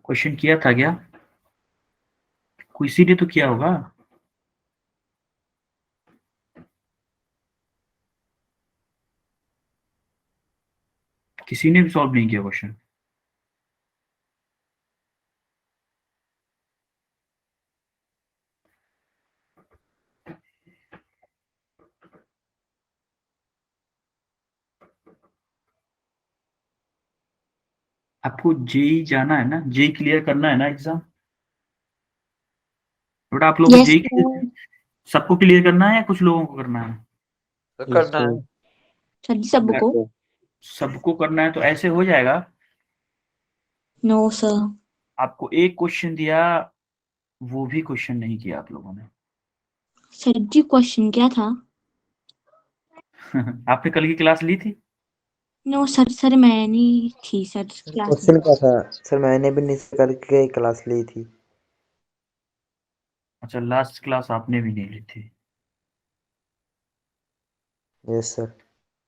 Question किया था क्या? किसी ने तो किया होगा। किसी ने भी सॉल्व नहीं किया क्वेश्चन। आपको जेई जाना है ना, जेई क्लियर करना है ना एग्जाम। बट आप लोग को यस जेई सबको क्लियर करना है या कुछ लोगों को करना है? करना है सर जी सबको। सबको करना है तो ऐसे हो जाएगा। No sir. आपको एक क्वेश्चन दिया, वो भी क्वेश्चन नहीं किया आप लोगों ने। सर जी क्वेश्चन क्या था? आपने कल की क्लास ली थी? नो सर, सर मैं नहीं थी सर क्लास में। क्वेश्चन क्या था सर? मैंने भी नहीं करके क्लास ली थी। अच्छा, लास्ट क्लास आपने भी नहीं ली थी। Yes sir.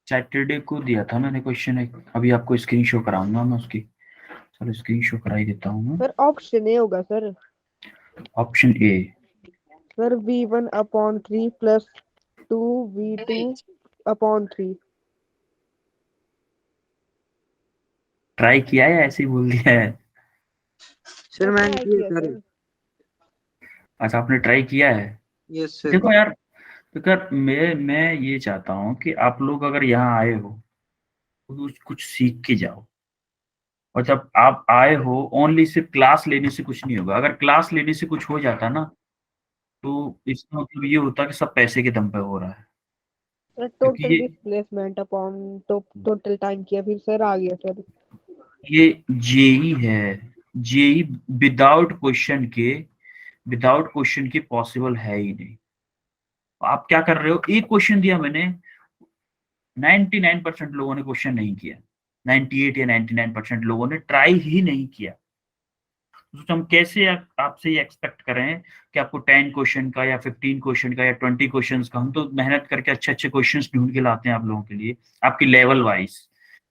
सैटरडे को दिया था मैंने क्वेश्चन एक, अभी आपको स्क्रीन शो कराऊंगा मैं उसकी। चलो स्क्रीन शो करा ही देता हूँ मैं। सर ऑप्शन ए होगा sir. Option A. Sir V1/3 plus 2V2/3। Try किया है या ऐसे ही बोल दिया है? सर मैंने ट्राई किया किया सर। सर। अच्छा, आपने ट्राई किया है। Yes sir. देखो यार, तो कर मैं ये चाहता हूँ कि आप लोग अगर यहाँ आए हो तो कुछ सीख के जाओ। और जब आप आए हो, ओनली सिर्फ क्लास लेने से कुछ नहीं होगा। अगर क्लास लेने से कुछ हो जाता ना, तो इसका मतलब ये होता कि सब पैसे के दम पे हो रहा है। सर क्योंकि total displacement upon total time किया, फिर सर आ गया सर। ये जेई है। जेई विदाउट क्वेश्चन के पॉसिबल है ही नहीं। आप क्या कर रहे हो, एक क्वेश्चन दिया मैंने, 99% लोगों ने क्वेश्चन नहीं किया। 98 या 99% लोगों ने ट्राई ही नहीं किया। तो हम कैसे आपसे ये एक्सपेक्ट करें कि आपको 10 क्वेश्चन का या 15 क्वेश्चन का या 20 क्वेश्चंस का, हम तो मेहनत करके अच्छे अच्छे क्वेश्चंस ढूंढ के लाते हैं आप लोगों के लिए, आपके लेवल वाइज,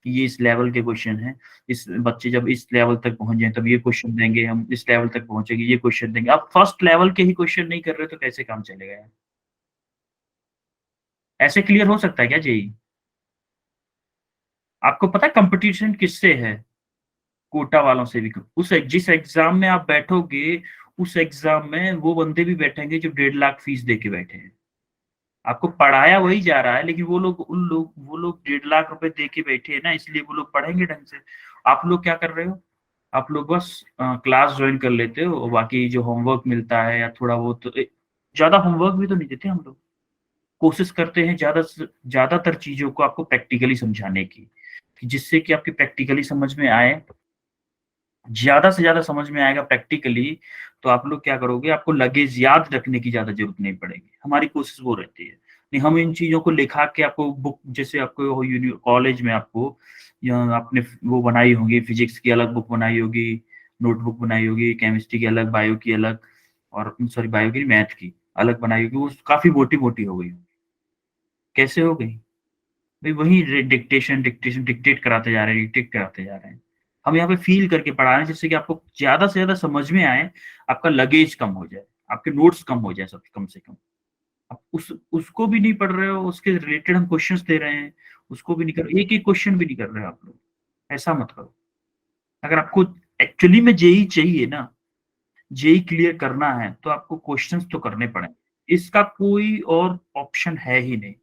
कि ये इस लेवल के क्वेश्चन हैं। इस बच्चे जब इस लेवल तक पहुंच जाए तब ये क्वेश्चन देंगे, हम इस लेवल तक पहुंचेंगे ये क्वेश्चन देंगे। आप फर्स्ट लेवल के ही क्वेश्चन नहीं कर रहे तो कैसे काम चलेगा यार? ऐसे क्लियर हो सकता है क्या जेई? आपको पता है कंपटीशन किससे है? कोटा वालों से भी। जिस एग्जाम में आप बैठोगे, उस एग्जाम में वो बंदे भी बैठेंगे जो 1.5 लाख फीस दे के बैठे हैं। आपको पढ़ाया वही जा रहा है, लेकिन वो लोग 1.5 लाख रुपए दे के बैठे हैं ना, इसलिए वो लोग पढ़ेंगे ढंग से। आप लोग क्या कर रहे हो? आप लोग बस क्लास ज्वाइन कर लेते हो, और बाकी जो होमवर्क मिलता है या थोड़ा बहुत ज्यादा होमवर्क भी तो नहीं देते हम लोग। कोशिश करते हैं ज्यादातर चीजों को आपको प्रैक्टिकली समझाने की, कि जिससे कि आपकी प्रैक्टिकली समझ में आए। ज्यादा से ज्यादा समझ में आएगा प्रैक्टिकली, तो आप लोग क्या करोगे, आपको लगेज याद रखने की ज्यादा जरूरत नहीं पड़ेगी। हमारी कोशिश वो रहती है। नहीं, हम इन चीजों को लिखा के आपको बुक, जैसे आपको कॉलेज में आपको या आपने वो बनाई होगी, फिजिक्स की अलग बुक बनाई होगी, नोटबुक बनाई होगी, केमिस्ट्री की अलग, बायो की अलग, और सॉरी बायो की, मैथ की अलग बनाई होगी, वो काफी मोटी मोटी हो गई। कैसे हो गई भाई? वही डिक्टेशन डिक्टेशन डिक्टेट कराते जा रहे हैं, डिक्टेट कराते जा रहे हैं। हम यहाँ पे फील करके पढ़ा रहे हैं, जिससे कि आपको ज्यादा से ज्यादा समझ में आए, आपका लगेज कम हो जाए, आपके नोट्स कम हो जाए, सब कम से कम। आप उसको भी नहीं पढ़ रहे हो, उसके रिलेटेड हम क्वेश्चंस दे रहे हैं, उसको भी नहीं कर, एक एक क्वेश्चन भी नहीं कर रहे हो आप लोग। ऐसा मत करो। अगर आपको एक्चुअली में जेई चाहिए ना, जेई क्लियर करना है, तो आपको क्वेश्चंस तो करने पड़ेंगे। इसका कोई और ऑप्शन है ही नहीं।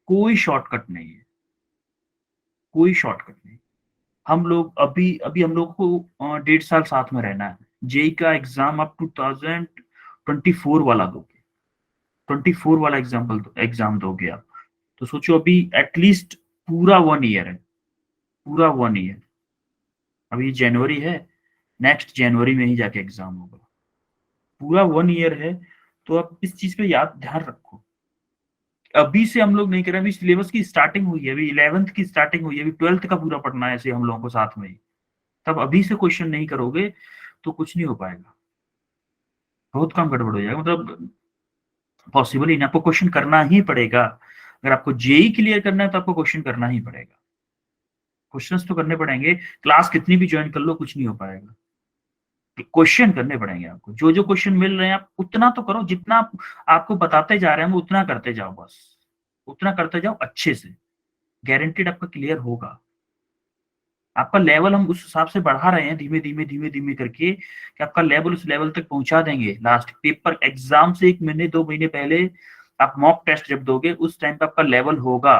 कोई शॉर्टकट नहीं है, कोई शॉर्टकट नहीं। हम लोग अभी अभी हम लोग को 1.5 साल साथ में रहना है। जेई का एग्जाम आप 2024 वाला दोगे, 24 वाला एग्जाम दोगे आप। तो सोचो, अभी एटलीस्ट पूरा 1 ईयर है, पूरा 1 ईयर। अभी जनवरी है, नेक्स्ट जनवरी में ही जाके एग्जाम होगा। पूरा 1 ईयर है। तो आप इस चीज पे याद ध्यान रखो। अभी से हम लोग नहीं कर रहे, अभी सिलेबस की स्टार्टिंग हुई है, अभी 11th की स्टार्टिंग हुई है, अभी 12th का पूरा पढ़ना है ऐसे हम लोगों को साथ में ही। तब अभी से क्वेश्चन नहीं करोगे तो कुछ नहीं हो पाएगा, बहुत काम गड़बड़ हो जाएगा। मतलब पॉसिबल ही नहीं, आपको क्वेश्चन करना ही पड़ेगा। अगर आपको जेई क्लियर करना है तो आपको क्वेश्चन करना ही पड़ेगा। क्वेश्चंस तो करने पड़ेंगे, क्लास कितनी भी ज्वाइन कर लो कुछ नहीं हो पाएगा। क्वेश्चन करने पड़ेंगे आपको, जो जो क्वेश्चन मिल रहे हैं आप उतना तो करो, जितना आपको बताते जा रहे हैं वो उतना करते जाओ, बस उतना करते जाओ अच्छे से, गारंटीड आपका क्लियर होगा। आपका लेवल हम उस हिसाब से बढ़ा रहे हैं धीमे धीमे धीमे धीमे करके कि आपका लेवल उस लेवल तक पहुंचा देंगे। लास्ट पेपर एग्जाम से 1 महीने 2 महीने पहले आप मॉक टेस्ट जब दोगे उस टाइम पे आपका लेवल होगा।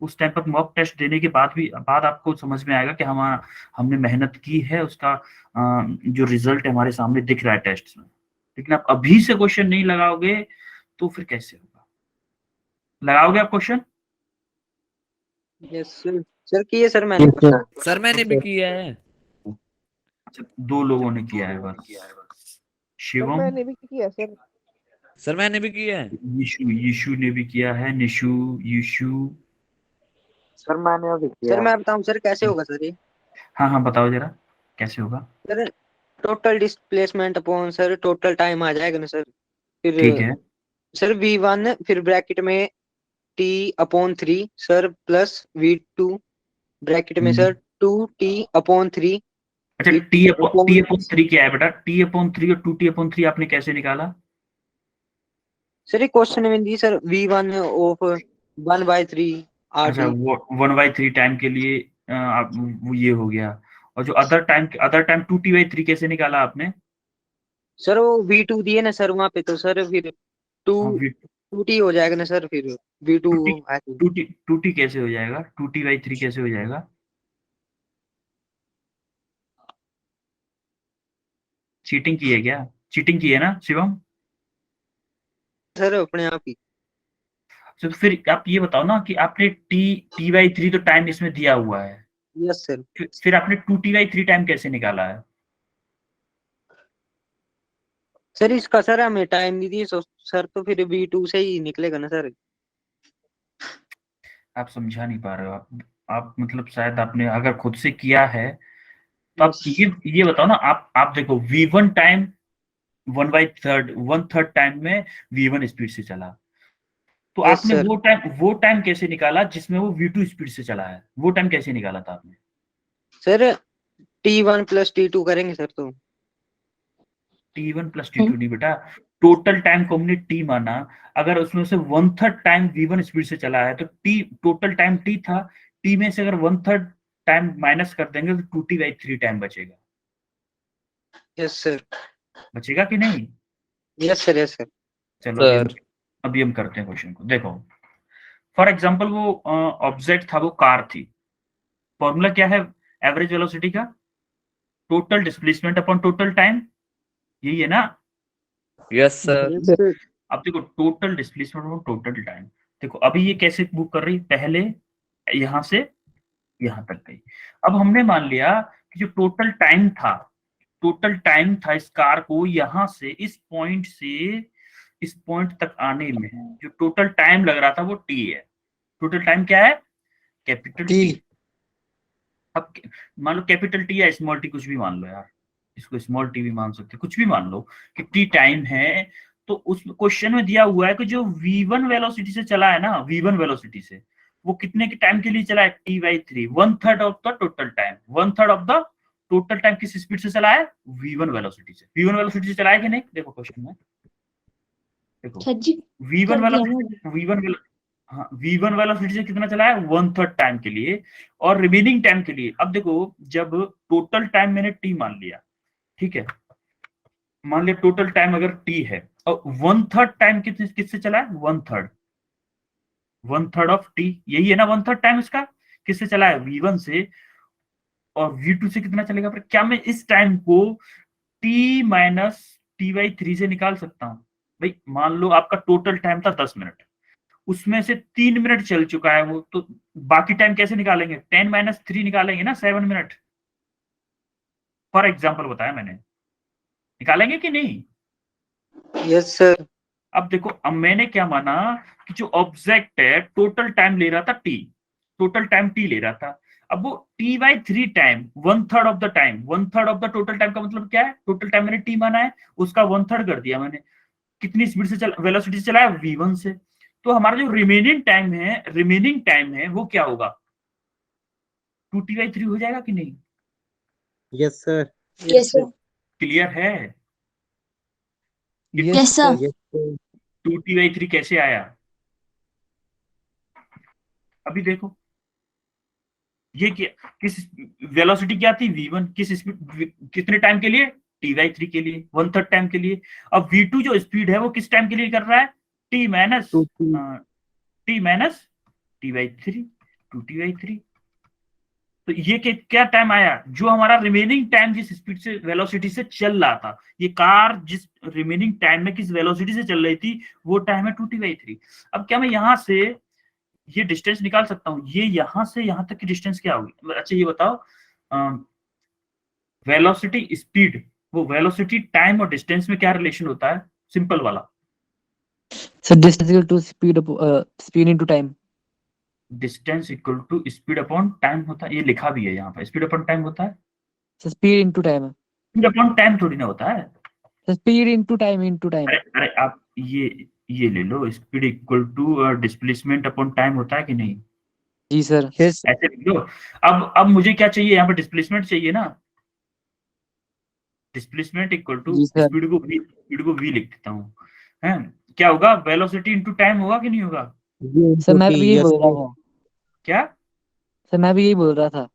उस टाइम पर मॉक टेस्ट देने के बाद आपको समझ में आएगा कि हमने मेहनत की है, उसका जो रिजल्ट है हमारे सामने दिख रहा है टेस्ट में। लेकिन आप अभी से क्वेश्चन नहीं लगाओगे तो फिर कैसे होगा? लगाओगे आप क्वेश्चन? Yes sir. सर किए सर मैंने। सर मैंने भी किया है। अच्छा, 2 लोगों ने किया है बस। सर शिवम, मैंने भी किया सर। सर मैंने भी किया है। यीशु ने भी किया है, निशु, यीशु। सर मैंने अभी सर किया। मैं बताऊं सर कैसे होगा सर ये? हाँ बताओ जरा कैसे होगा। Sir total displacement upon sir total time आ जाएगा ना सर। फिर ठीक है, सर V1 फिर ब्रैकेट में T/3 sir plus V2 bracket में सर 2T/3। अच्छा टी अपॉन 3 क्या है बेटा? T अपॉन 3 और 2T अपॉन 3 आपने कैसे निकाला? सर ये क्वेश्चन में दी सर V1 ऑफ 1/3 अच्छा, RT। वो 1/3 टाइम के लिए वो ये हो गया। और जो अदर टाइम 2T/3 कैसे निकाला आपने? सर वो V2 दिए ना सर वहां पे, तो सर फिर 2 हाँ, 2T हो जाएगा ना सर, फिर V2 2T आएगा। 2T कैसे हो जाएगा? 2T/3 कैसे हो जाएगा? चीटिंग की है क्या? चीटिंग की है ना शिवम? सर अपने आप ही। तो फिर आप ये बताओ ना कि आपने T/3 तो टाइम इसमें दिया हुआ है, यस सर। फिर आपने 2T/3 टाइम कैसे निकाला है? सर इसका सर हमें टाइम नहीं दिए सर, तो फिर V2 से ही निकलेगा ना सर। आप समझा नहीं पा रहे हो। आप मतलब शायद आपने अगर खुद से किया है तो आप यस ये बताओ ना। आप देखो V1 टाइम 1/3 टाइम में V1 स्पीड से चला, तो यस आपने सर। वो टाइम कैसे निकाला जिसमें वो V2 स्पीड से चला है? वो टाइम कैसे निकाला था आपने? सर T1 + T2 करेंगे सर तो। T1 + T2 नहीं बेटा, टोटल टाइम को हमने T माना। अगर उसमें से 1/3 टाइम V1 स्पीड से चला है तो T टोटल टाइम T था, T में से अगर 1/3 टाइम माइनस कर देंगे तो 2T/3 टाइम बचेगा। Yes sir. बचेगा कि नहीं? Yes sir. Yes sir. चलो सर अभी हम करते हैं क्वेश्चन को। देखो फॉर एग्जांपल वो ऑब्जेक्ट था, वो कार थी। फॉर्मूला क्या है एवरेज वेलोसिटी का? Total displacement upon total time, यही है ना? Yes sir. Yes sir. अब देखो total displacement upon total time. देखो अभी ये कैसे मूव कर रही, पहले यहां से यहां तक गई। अब हमने मान लिया कि जो टोटल टाइम था इस कार को यहां से इस पॉइंट तक आने में, जो टोटल टाइम लग रहा था वो टी है। टोटल टाइम क्या है? Capital T. अब मान लो कैपिटल टी या स्मॉल टी, कुछ भी मान लो यार, इसको स्मॉल टी भी मान सकते, कुछ भी मान लो कि टी टाइम है। तो उस क्वेश्चन में दिया हुआ है कि जो v1 वेलोसिटी से चला है ना, v1 वेलोसिटी से वो कितने के टाइम के लिए चला है? T/3, 1/3 of the total time. 1/3 of the total time किस स्पीड से चला है? v1 वेलोसिटी से। v1 वेलोसिटी से चला है कि नहीं? देखो क्वेश्चन में, देखो सर जी v1 कर दिया वेलोसिटी, हाँ V1 वेलोसिटी से कितना चला है? 1/3 टाइम के लिए। और रिमेनिंग टाइम के लिए अब देखो, जब टोटल टाइम मैंने टी मान लिया, ठीक है, मान लिया टोटल टाइम अगर टी है और 1/3 टाइम किससे चला है? 1/3 ऑफ टी, यही है ना 1/3 टाइम इसका किससे चला है? V1 से। और V2 से कितना चलेगा? फिर क्या मैं इस टाइम को T माइनस T/3 से निकाल सकता हूं? भाई मान लो आपका टोटल टाइम था 10 मिनट, उसमें से 3 मिनट चल चुका है वो, तो बाकी टाइम कैसे निकालेंगे? 10 - 3 निकालेंगे ना, 7 मिनट। फॉर एग्जाम्पल बताया मैंने, निकालेंगे कि नहीं? Yes sir. अब देखो अब मैंने क्या माना कि जो ऑब्जेक्ट है टोटल टाइम ले रहा था टी, टोटल टाइम टी ले रहा था। अब वो T/3 time 1/3 of the time, 1/3 of the total time का मतलब क्या है? टोटल टाइम मैंने टी माना है, उसका 1/3 कर दिया मैंने। कितनी स्पीड से चला, वेलोसिटी से चला है? V1 से। तो हमारा जो रिमेनिंग टाइम है वो क्या होगा? 2T/3 हो जाएगा कि नहीं? Yes sir. Yes sir. Clear है? Yes sir. Yes, sir. 2t/3 कैसे आया? अभी देखो, ये क्या, किस वेलोसिटी क्या थी? v1 किस स्पीड, कितने टाइम के लिए? t/3 के लिए, 1/3 टाइम के लिए। अब v2 जो स्पीड है वो किस टाइम के लिए कर रहा है? t minus 2t. t/3, 2t/3। तो ये क्या टाइम आया? जो हमारा रिमेनिंग टाइम जिस स्पीड से, वेलोसिटी से चल रहा था, ये कार जिस रिमेनिंग टाइम में किस वेलोसिटी से चल रही थी, वो टाइम है 2t/3। अब क्या मैं यहां से ये डिस्टेंस निकाल सकता हूँ? ये यहां से यहां तक की डिस्टेंस क्या होगी? अच्छा ये बताओ, वेलोसिटी स्पीड, वो वेलोसिटी टाइम और डिस्टेंस में क्या रिलेशन होता है? सिंपल वाला, So distance equal to speed into time. Distance equal to speed upon time होता है। ये लिखा भी है यहाँ पर, स्पीड अपॉन टाइम होता है। So speed into time. Speed upon time थोड़ी ना होता है। So speed into time अरे अरे आप ये ले लो, speed equal to displacement upon time होता है कि नहीं? जी सर। Yes. ऐसे लिख लो। अब मुझे क्या चाहिए यहाँ पर? डिस्प्लेसमेंट चाहिए ना। डिस्प्लेसमेंट इक्वल टू जी सर। स्पीड को v लिख देता हूँ, है क्या होगा? वेलोसिटी इनटू टाइम होगा कि नहीं होगा? सर मैं भी यही Yes, बोल रहा sir. था। क्या? सर मैं भी यही बोल रहा था।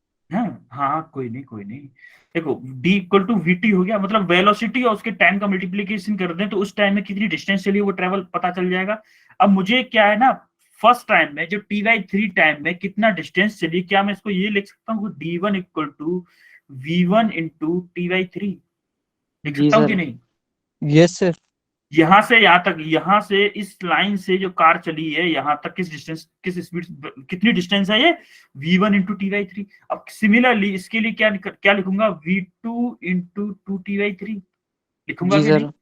हाँ कोई नहीं। देखो d इक्वल टू vt हो गया, मतलब वेलोसिटी और उसके टाइम का मल्टीप्लीकेशन कर दें तो उस टाइम में कितनी डिस्टेंस चली वो ट्रेवल पता चल जाएगा। अब मुझे क्या है ना, फर्स्ट टाइम में जो t/3 टाइम में कितना डिस्टेंस चली, क्या मैं इसको ये लिख सकता हूँ d1 equal to v1 into t/3? लिख जी सकता हूँ कि सर। नहीं? Yes, sir. यहां से यहां तक, यहां से इस लाइन से जो कार चली है यहां तक किस डिस्टेंस, किस स्पीड, कितनी डिस्टेंस है ये? v1 into t/3। अब सिमिलरली इसके लिए क्या लिखूंगा? v2 इंटू 2t/3 लिखूंगा जी कि नहीं? सर।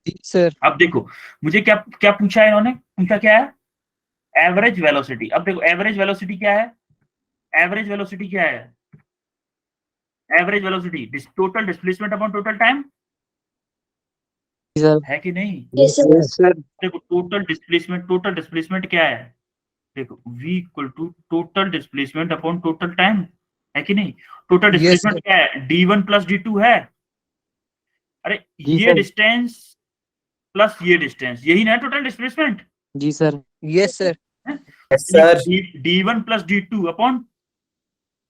Yes, sir. अब देखो, मुझे क्या क्या पूछा है इन्होंने? पूछा क्या है? Average velocity. अब देखो एवरेज वेलोसिटी क्या है? एवरेज वेलोसिटी क्या है? Average velocity total displacement upon total time जी सर। है कि नहीं? Yes sir. Yes, sir. देखो टोटल डिस्प्लेसमेंट क्या है? देखो v equal to total displacement upon total time, है कि नहीं? Total Yes, displacement sir. क्या है? d1 प्लस d2 है। अरे जी ये सर। डिस्टेंस प्लस ये डिस्टेंस, यही ना टोटल डिस्प्लेसमेंट? जी sir. Yes, sir. d1 plus d2 upon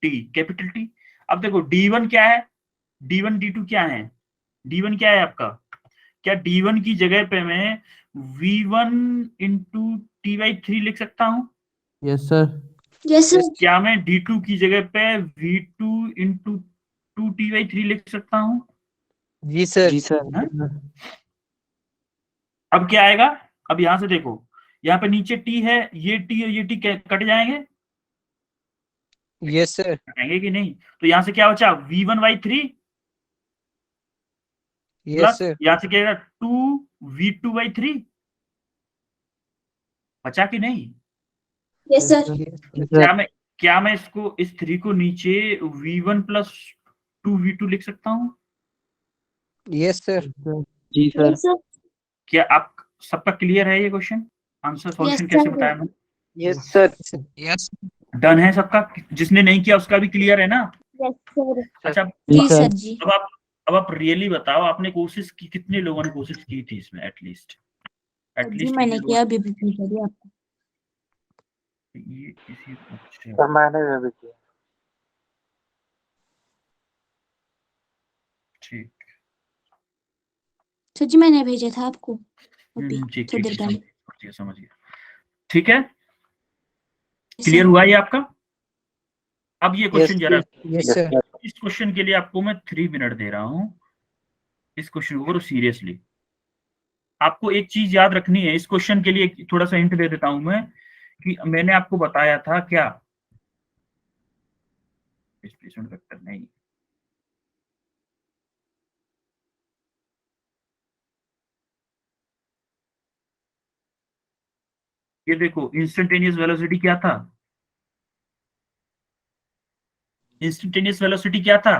t, capital T। अब देखो d1 क्या है, d1 d2 क्या है? d1 क्या है आपका? क्या d1 की जगह पे मैं v1 इंटू t/3 लिख सकता हूं? Yes sir. Yes sir. क्या मैं d2 की जगह पे v2 इंटू 2t/3 लिख सकता हूं? Yes, sir. जी सर। हाँ? अब क्या आएगा? अब यहां से देखो, यहाँ पे नीचे t है, ये t और ये t कट जाएंगे, Yes, sir. कटेंगे कि नहीं? तो यहां से क्या बचा? v1/3 Yes, plus sir. यहां से क्या 2v2/3 बचा कि नहीं? Yes sir. Yes, sir. क्या मैं इसको, इस 3 को नीचे v1 प्लस 2v2 लिख सकता हूं? Yes, sir. जी सर। Yes sir. क्या आप सबका क्लियर है ये क्वेश्चन? आंसर सॉल्यूशन Yes, कैसे sir. बताया मैंने? Yes, sir. Yes. डन है सबका? जिसने नहीं किया उसका भी क्लियर है ना? Yes sir. अच्छा जी जी सर। सर जी। अब आप रियली बताओ, आपने कोशिश की, कितने लोगों ने कोशिश की थी इसमें? एटलीस्ट जी मैंने किया, अभी भी पूछा दिया आपको। ये किसी, अच्छा मैंने भी किया। ठीक, सर जी मैंने भेजा था आपको अभी ठीक थोड़ी ठीक देर ठीक, पहले। समझ गया। ठीक है, Yes, क्लियर sir. हुआ ये आपका? अब ये Yes, क्वेश्चन जरा, yes, sir. इस क्वेश्चन के लिए आपको मैं 3 मिनट दे रहा हूँ। इस क्वेश्चन को करो सीरियसली। आपको एक चीज याद रखनी है, इस क्वेश्चन के लिए थोड़ा सा हिंट दे देता हूं मैं, कि मैंने आपको बताया था क्या, डिस्प्लेसमेंट वेक्टर नहीं, ये देखो इंस्टेंटेनियस वेलोसिटी क्या था? इंस्टेंटेनियस वेलोसिटी क्या था?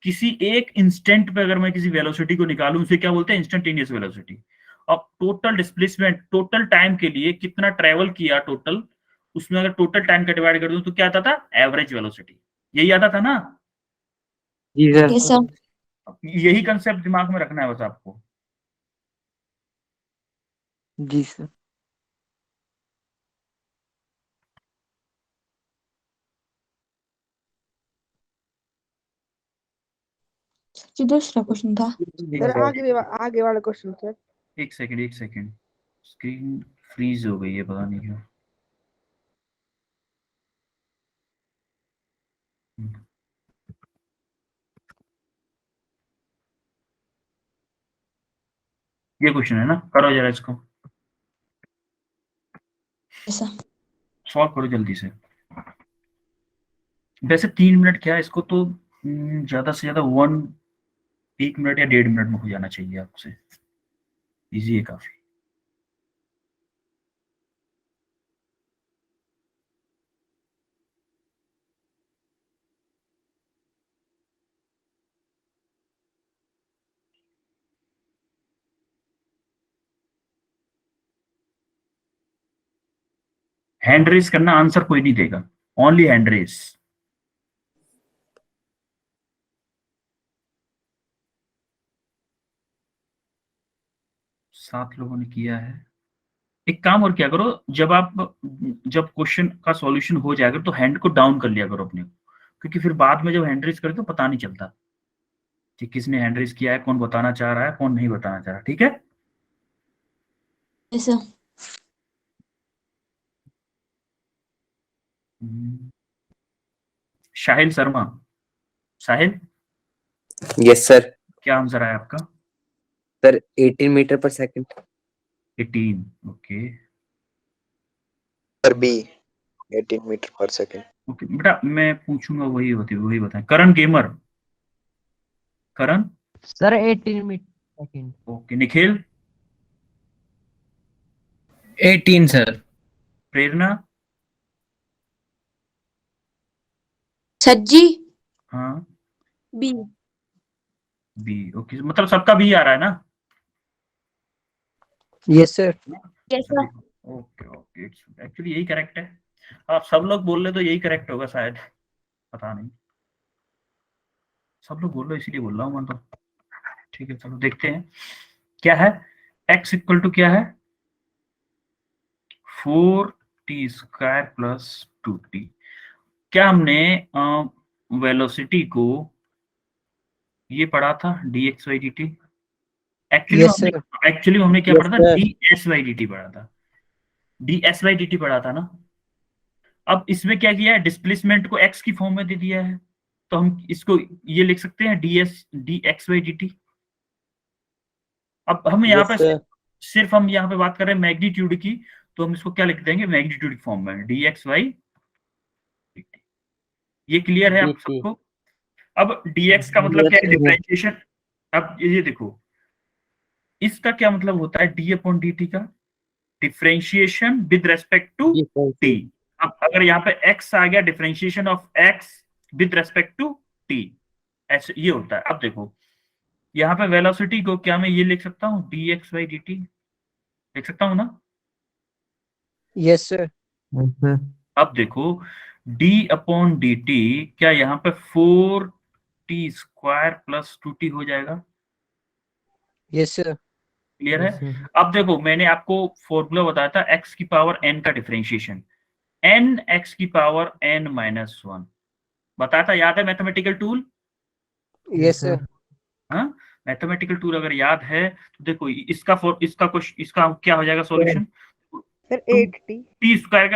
किसी एक इंस्टेंट पे अगर मैं किसी वेलोसिटी को निकालूं, उसे क्या बोलते हैं? Instantaneous velocity. अब टोटल डिस्प्लेसमेंट, टोटल टाइम के लिए कितना ट्रेवल किया टोटल, उसमें अगर टोटल टाइम का डिवाइड कर दूं तो क्या आता था? Average velocity. यही आता था ना? जी सर। Yes sir. यही कंसेप्ट दिमाग में रखना है बस आपको। जी सर। जी दूसरा क्वेश्चन था। सर आगे वाला क्वेश्चन सर। एक सेकंड, स्क्रीन फ्रीज हो गई है, पता नहीं क्यों। ये क्वेश्चन है ना, करो जरा इसको यस सर। सॉल्व करो जल्दी से। वैसे 3 मिनट क्या है, इसको तो ज्यादा से ज्यादा 1 मिनट या 1.5 मिनट में हो जाना चाहिए आपसे। इजी है काफी। हैंड रेस करना, आंसर कोई नहीं देगा, ओनली हैंड रेस। सात लोगों ने किया है। एक काम और क्या करो, जब क्वेश्चन का सॉल्यूशन हो जाएगा तो हैंड को डाउन कर लिया करो अपने को, क्योंकि फिर बाद में जब हैंड रेस करें तो पता नहीं चलता कि किसने हैंड रेस किया है, कौन बताना चाह रहा है, कौन नहीं बताना चाह रहा। ठीक है। Yes sir. Sahil Sharma, Sahil yes sir. क्या आंसर आया आपका? Sir 18 meter per second. 18। Okay sir B 18 meter per second. Okay बेटा, मैं पूछूंगा वही बताएं। Karan gamer, Karan. Sir 18 meter second. Okay Nikhil. 18 sir. Prerna. Sir जी हाँ बी। बी। ओके मतलब सबका बी आ रहा है ना? Yes sir. Yes sir. Okay okay, actually यही करेक्ट है। आप सब लोग बोल रहे तो यही करेक्ट होगा शायद, पता नहीं। सब लोग बोल रहे इसीलिए बोल रहा हूँ मैं तो। ठीक है चलो देखते हैं क्या है। x इक्वल टू क्या है? 4t² plus 2t। क्या हमने वेलोसिटी को ये पढ़ा था dx by dt? Yes sir. Actually हमने क्या Yes, पढ़ा था? sir. ds by dt पढ़ा था। ds by dt पढ़ा था ना। अब इसमें क्या किया है, डिस्प्लेसमेंट को x की फॉर्म में दे दिया है, तो हम इसको ये लिख सकते हैं dx by dt। अब हम यहाँ Yes, पे sir. सिर्फ हम यहाँ पे बात कर रहे हैं मैग्नीट्यूड की, तो हम इसको क्या लिख देंगे, मैग्नीट्यूड की फॉर्म में dx by dt। ये क्लियर है आप dt. सबको? अब dx का मतलब Yes, क्या है, sir. डिफरेंशिएशन। अब ये देखो, इसका क्या मतलब होता है d अपॉन dt का? Differentiation with respect to t। अब अगर यहाँ पे x आ गया, differentiation of x with respect to t, ऐसे ये होता है। अब देखो यहाँ पे वेलोसिटी को क्या मैं ये लिख सकता हूँ, dx by dt लिख सकता हूँ ना? Yes, sir. अब देखो d अपॉन dt क्या यहाँ पे 4t² प्लस 2t हो जाएगा? Yes, sir. क्लियर है? अब देखो मैंने आपको फॉर्मूला बताया था x की पावर n का डिफरेंशिएशन, n x की पावर n माइनस 1 बताया था, याद है? Mathematical tool. Yes, sir. हाँ, मैथमेटिकल टूल अगर याद है तो देखो इसका क्या हो जाएगा सॉल्यूशन? Sir 8t। t² का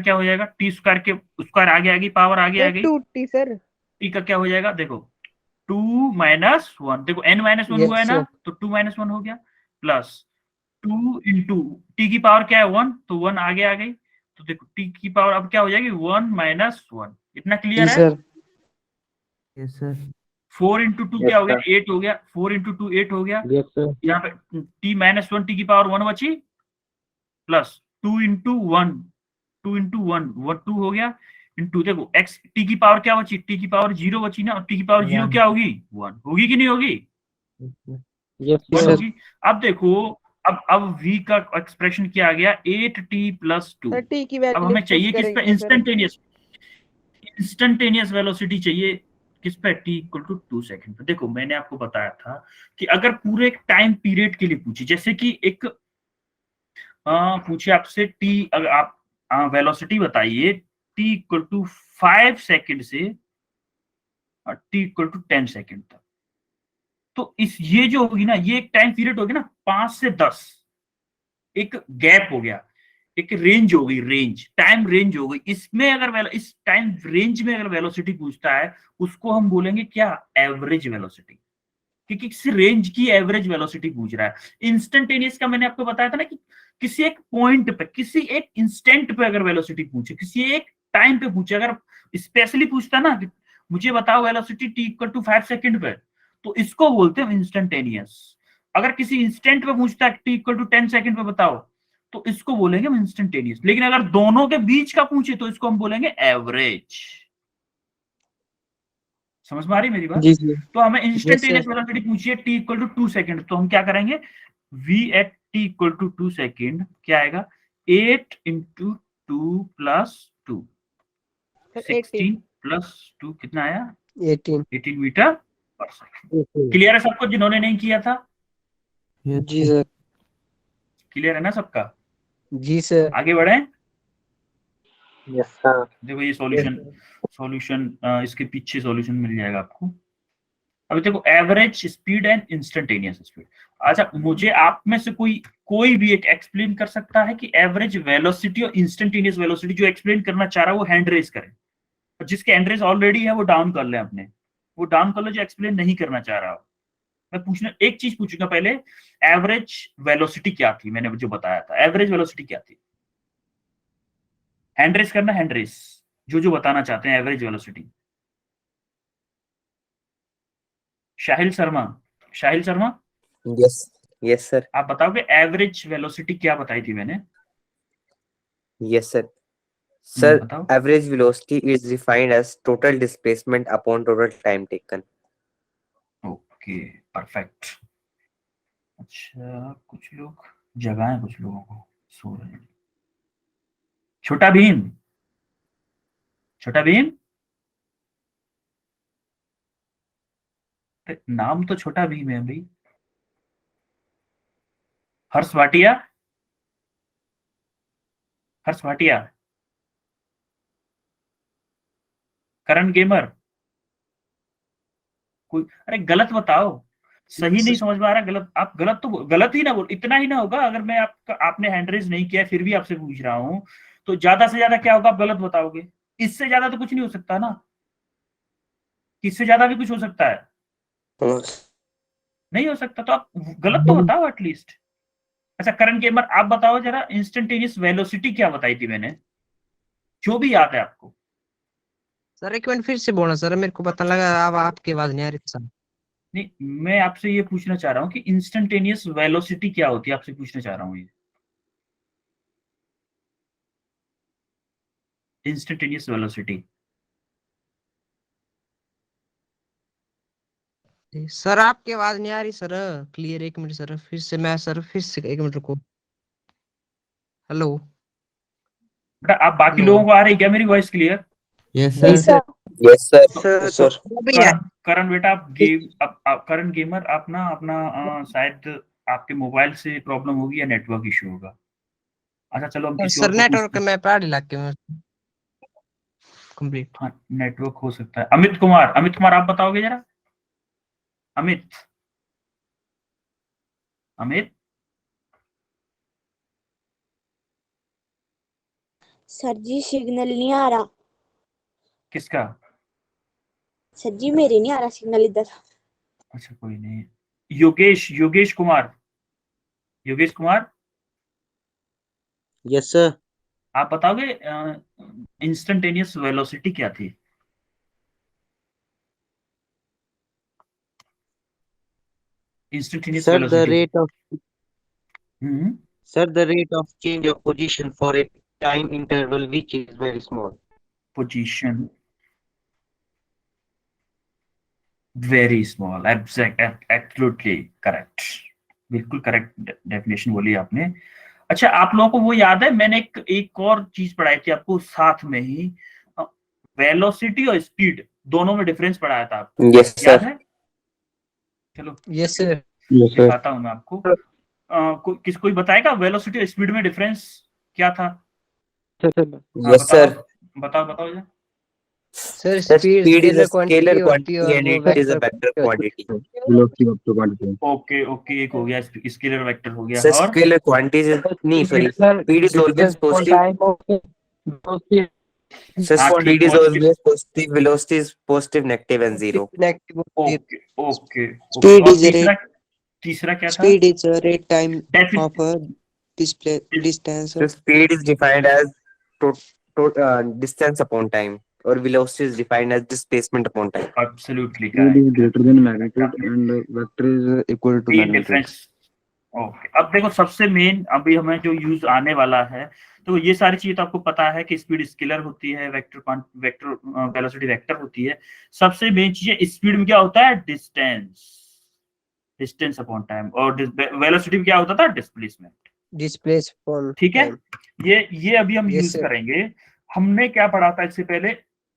क्या हो जाएगा? t² के स्क्वायर आगे आ गई, पावर आगे आ गई, 2t सर। t का क्या हो जाएगा? देखो 2 माइनस 1, देखो n माइनस 1 Yes, हुआ है ना, sir. तो 2 माइनस 1 हो गया, प्लस 2 इंटू t की पावर क्या है 1, तो 1 आगे आ गई, तो देखो t की पावर अब क्या हो जाएगी 1 माइनस 1। इतना क्लियर जी है? सर। Yes sir. 4 इंटू 2 क्या हो गया? 8 हो गया। 4 इंटू 2 8 हो गया। Yes, sir. यहाँ पे t माइनस 1 t की पावर 1 बची, प्लस 2 इंटू 1 2 इंटू 1 2 हो गया, इंटू देखो x t की पावर क्या बची? t की पावर 0 बची ना, और t की पावर 0 क्या होगी? 1 होगी कि नहीं होगी? Yes, 1 sir. होगी। अब देखो अब v का एक्सप्रेशन क्या आ गया? 8t plus 2। सर t की अब वैल्यू हमें पुट चाहिए कि इस पे करेंगे सर। इंस्टेंटेनियस वेलोसिटी चाहिए, किस पे, t इक्वल टू 2 सेकंड पे। देखो मैंने आपको बताया था कि अगर पूरे एक टाइम पीरियड के लिए पूछे, जैसे कि एक पूछे आपसे t, अगर आप वेलोसिटी बताइए t इक्वल टू 5 सेकंड से t इक्वल टू 10 सेकंड तक, तो इस ये जो होगी ना, ये एक टाइम पीरियड होगी ना 5 से 10, एक गैप हो गया, एक रेंज हो गई, रेंज टाइम रेंज हो गई। इसमें अगर इस टाइम रेंज में अगर वेलोसिटी पूछता है, उसको हम बोलेंगे क्या, एवरेज वेलोसिटी, क्योंकि किसी रेंज की एवरेज वेलोसिटी पूछ रहा है। इंस्टेंटेनियस का मैंने आपको बताया था ना कि किसी एक पॉइंट पे, किसी एक इंस्टेंट पे अगर वेलोसिटी पूछे, किसी एक टाइम पे पूछे, अगर स्पेशली पूछता ना कि मुझे बताओ velocity t equal to 5 second पे, तो इसको बोलते हैं इंस्टेंटेनियस। अगर किसी इंस्टेंट पे पूछता है t इक्वल टू 10 सेकंड पे बताओ, तो इसको बोलेंगे हम इंस्टेंटेनियस। लेकिन अगर दोनों के बीच का पूछे तो इसको हम बोलेंगे एवरेज। समझ में आ रही मेरी बात? जी जी। तो हमें इंस्टेंटेनियस sir. वेलोसिटी पूछिए t इक्वल टू 2 सेकंड, तो हम क्या करेंगे, v at t equal to 2 second क्या आएगा, 8 इंटू 2 प्लस 2, 16 प्लस 2 कितना आया, 18 मीटर पर सेकंड। क्लियर है सबको जिन्होंने नहीं किया था? जी सर। क्लियर है ना सबका? जी सर। आगे बढ़े। Yes sir. देखो ये सॉल्यूशन इसके पीछे सॉल्यूशन मिल जाएगा आपको। अभी देखो average speed and instantaneous speed. अच्छा मुझे आप में से कोई भी एक एक्सप्लेन कर सकता है कि एवरेज वेलोसिटी और इंस्टेंटेनियस वेलोसिटी, जो एक्सप्लेन करना चाह रहा है वो हैंड रेज करे, और जिसके हैंड रेज ऑलरेडी है वो डाउन कर ले अपने, वो डाउन कर लो जो एक्सप्लेन नहीं करना चाह रहा हो। मैं एक चीज पूछूंगा पहले, एवरेज वेलोसिटी क्या थी, मैंने जो बताया था एवरेज वेलोसिटी क्या थी, हैंड रेज करना, हैंड रेज जो बताना चाहते हैं average velocity. Shahil Sharma yes yes sir. आप बताओगे एवरेज वेलोसिटी क्या बताई थी मैंने? Yes sir. सर बताओ। Average velocity is defined as total displacement upon total time taken. Okay perfect. अच्छा कुछ लोग जगाएं, कुछ लोगों को सो रहे हैं। छोटा भीम नाम तो छोटा भीम है भाई। हर्ष भाटिया करण गेमर, कोई अरे गलत बताओ, सही नहीं समझ में आ रहा, गलत आप गलत तो गलत ही ना बोल, इतना ही ना होगा। अगर मैं आपने हैंड रेज नहीं किया फिर भी आपसे पूछ रहा हूं, तो ज्यादा से ज्यादा क्या होगा, आप गलत बताओगे। इससे ज्यादा तो कुछ नहीं हो सकता ना, इससे ज्यादा भी कुछ हो सकता है? नहीं हो सकता, तो आप गलत तो बताओ एटलीस्ट। अच्छा करण गेमर आप बताओ जरा, इंस्टेंटेनियस वेलोसिटी क्या बताई थी मैंने, जो भी याद है आपको? सर एक मिनट फिर से बोलना सर, मेरे को पता लगा अब आपकी आवाज नहीं आ रही सर। नहीं मैं आपसे ये पूछना चाह रहा हूँ कि इंस्टेंटेनियस वेलोसिटी क्या होती है, आपसे पूछना चाह रहा हूँ ये इंस्टेंटेनियस वेलोसिटी। सर आपकी आवाज नहीं आ रही सर क्लियर। एक मिनट सर फिर से एक मिनट रुको। हेलो बेटा आप बाकी लोगों को आ रही है क्या मेरी voice clear? Yes sir. Yes sir. Sir Karan बेटा करण गेमर आप ना अपना शायद आपके मोबाइल से प्रॉब्लम होगी या नेटवर्क इशू होगा। अच्छा चलो हम किसी और सर को नेटवर्क पूछते हैं। में पहाड़ी इलाके में कंप्लीट। हाँ नेटवर्क हो सकता है। अमित कुमार आप बताओगे जरा। अमित सर जी सिग्नल नहीं आ रहा। किसका? सर जी मेरे नहीं आ रहा सिग्नल इधर। अच्छा कोई नहीं। Yogesh Kumar yes sir. आप बताओगे इंस्टेंटेनियस वेलोसिटी क्या थी? Instantaneous Sir, velocity. the rate of change of position for a time interval which is very small. Position very small, absolutely correct, बिल्कुल करेक्ट डेफिनेशन बोली आपने। अच्छा आप लोगों को वो याद है, मैंने एक और चीज पढ़ाई थी आपको साथ में ही, वेलोसिटी और स्पीड दोनों में डिफरेंस पढ़ाया था आपको, Yes, याद sir. है? चलो यस सर। दिखाता हूँ मैं आपको। कोई बताएगा वेलोसिटी और स्पीड में डिफरेंस क्या था? हाँ, Yes, बताओ sir. बताओ जी। Sir The speed speed is a scalar scalar quantity होती है quantity और and वो it is a vector vector quantity. Okay एक हो गया, स्केलर वेक्टर हो गया। So और scalar quantity is sorry. Speed is always positive. So हाँ, speed ठीक, is पहुंच गए। always positive. Velocity is positive, negative, and zero. Okay Speed और is a rate. तीसरा क्या था? Speed is a rate time Defi- of a display distance. So speed is defined as distance upon time, or velocity is defined as displacement upon time. Absolutely correct. greater than magnitude and vector is equal to main magnitude. Difference. Okay, अब देखो सबसे main अभी हमें जो use आने वाला है, तो ये सारी चीज तो आपको पता है कि स्पीड स्केलर होती है, वेक्टर वेलोसिटी वेक्टर होती है। सबसे मेन चीज है स्पीड में क्या होता है? डिस्टेंस अपॉन टाइम, और वेलोसिटी में क्या होता था? डिस्प्लेसमेंट। ठीक है, ये अभी हम यूज करेंगे। हमने क्या पढ़ा था इससे पहले?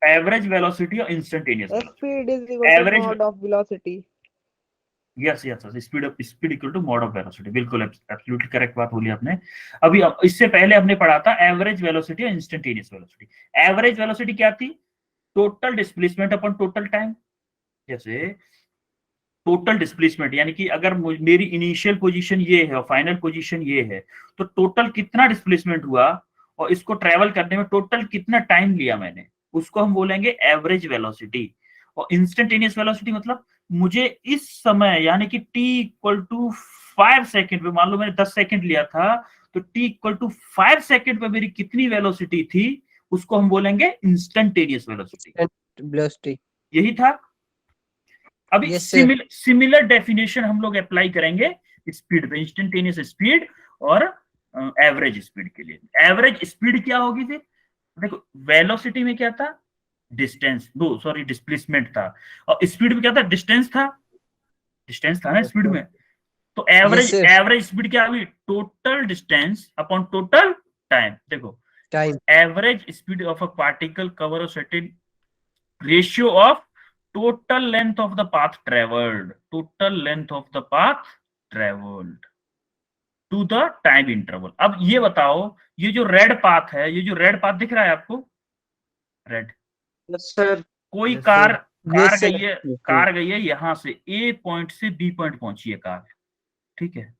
एवरेज वेलोसिटी और instantaneous Speed is equal to average. mod of velocity. Yes speed equal to mod of velocity, बिल्कुल एब्सोल्युटली करेक्ट बात बोली आपने। अभी इससे पहले हमने पढ़ा था एवरेज वेलोसिटी और इंस्टेंटेनियस वेलोसिटी। एवरेज वेलोसिटी क्या थी? Total displacement upon total time. जैसे टोटल डिस्प्लेसमेंट, यानी कि अगर मेरी इनिशियल पोजीशन ये है और फाइनल पोजीशन ये है, तो टोटल कितना डिस्प्लेसमेंट हुआ और इसको ट्रेवल करने में टोटल कितना टाइम लिया मैंने, उसको हम बोलेंगे एवरेज वेलोसिटी। और इंस्टेंटेनियस वेलोसिटी मतलब मुझे इस समय, यानी कि t इक्वल टू 5 सेकेंड पे, मान लो मैंने 10 सेकेंड लिया था, तो t इक्वल टू 5 सेकेंड पे मेरी कितनी वेलोसिटी थी, उसको हम बोलेंगे इंस्टेंटेनियस वेलोसिटी। यही था। अभी सिमिलर डेफिनेशन हम लोग अप्लाई करेंगे स्पीड पे, इंस्टेंटेनियस स्पीड और एवरेज स्पीड के लिए। एवरेज स्पीड क्या होगी फिर? देखो वेलोसिटी में क्या था? डिस्प्लेसमेंट था, और स्पीड में क्या था? डिस्टेंस था ना स्पीड में। तो एवरेज स्पीड क्या हुई? Total distance upon total time. देखो average speed of a particle cover a certain ratio of total length of the path traveled to the time interval। अब ये बताओ, ये जो रेड पाथ है, ये जो रेड पाथ दिख रहा है आपको, रेड, कोई कार गई है यहां से ए पॉइंट से बी पॉइंट पहुंची है कार, ठीक है,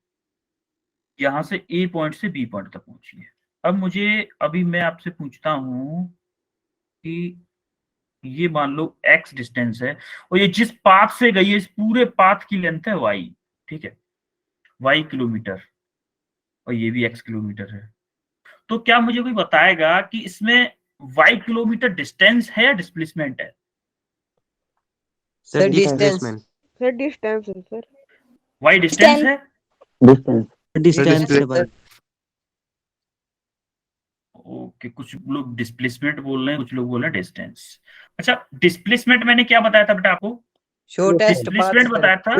यहां से ए पॉइंट से बी पॉइंट तक पहुंची है। अब अभी मैं आपसे पूछता हूं कि ये मान लो x डिस्टेंस है, और ये जिस पाथ से गई है, इस पूरे पाथ की लेंथ है y, ठीक है, y किलोमीटर, और ये भी x किलोमीटर है। तो क्या मुझे कोई बताएगा कि इसमें y किलोमीटर डिस्टेंस है या डिस्प्लेसमेंट है? Sir distance. Sir, distance है sir. y डिस्टेंस है। डिस्टेंस ओके, कुछ लोग डिस्प्लेसमेंट बोल रहे हैं, कुछ लोग बोल रहे हैं डिस्टेंस। अच्छा, डिस्प्लेसमेंट मैंने क्या बताया था बेटा आपको? डिस्प्लेसमेंट बताया था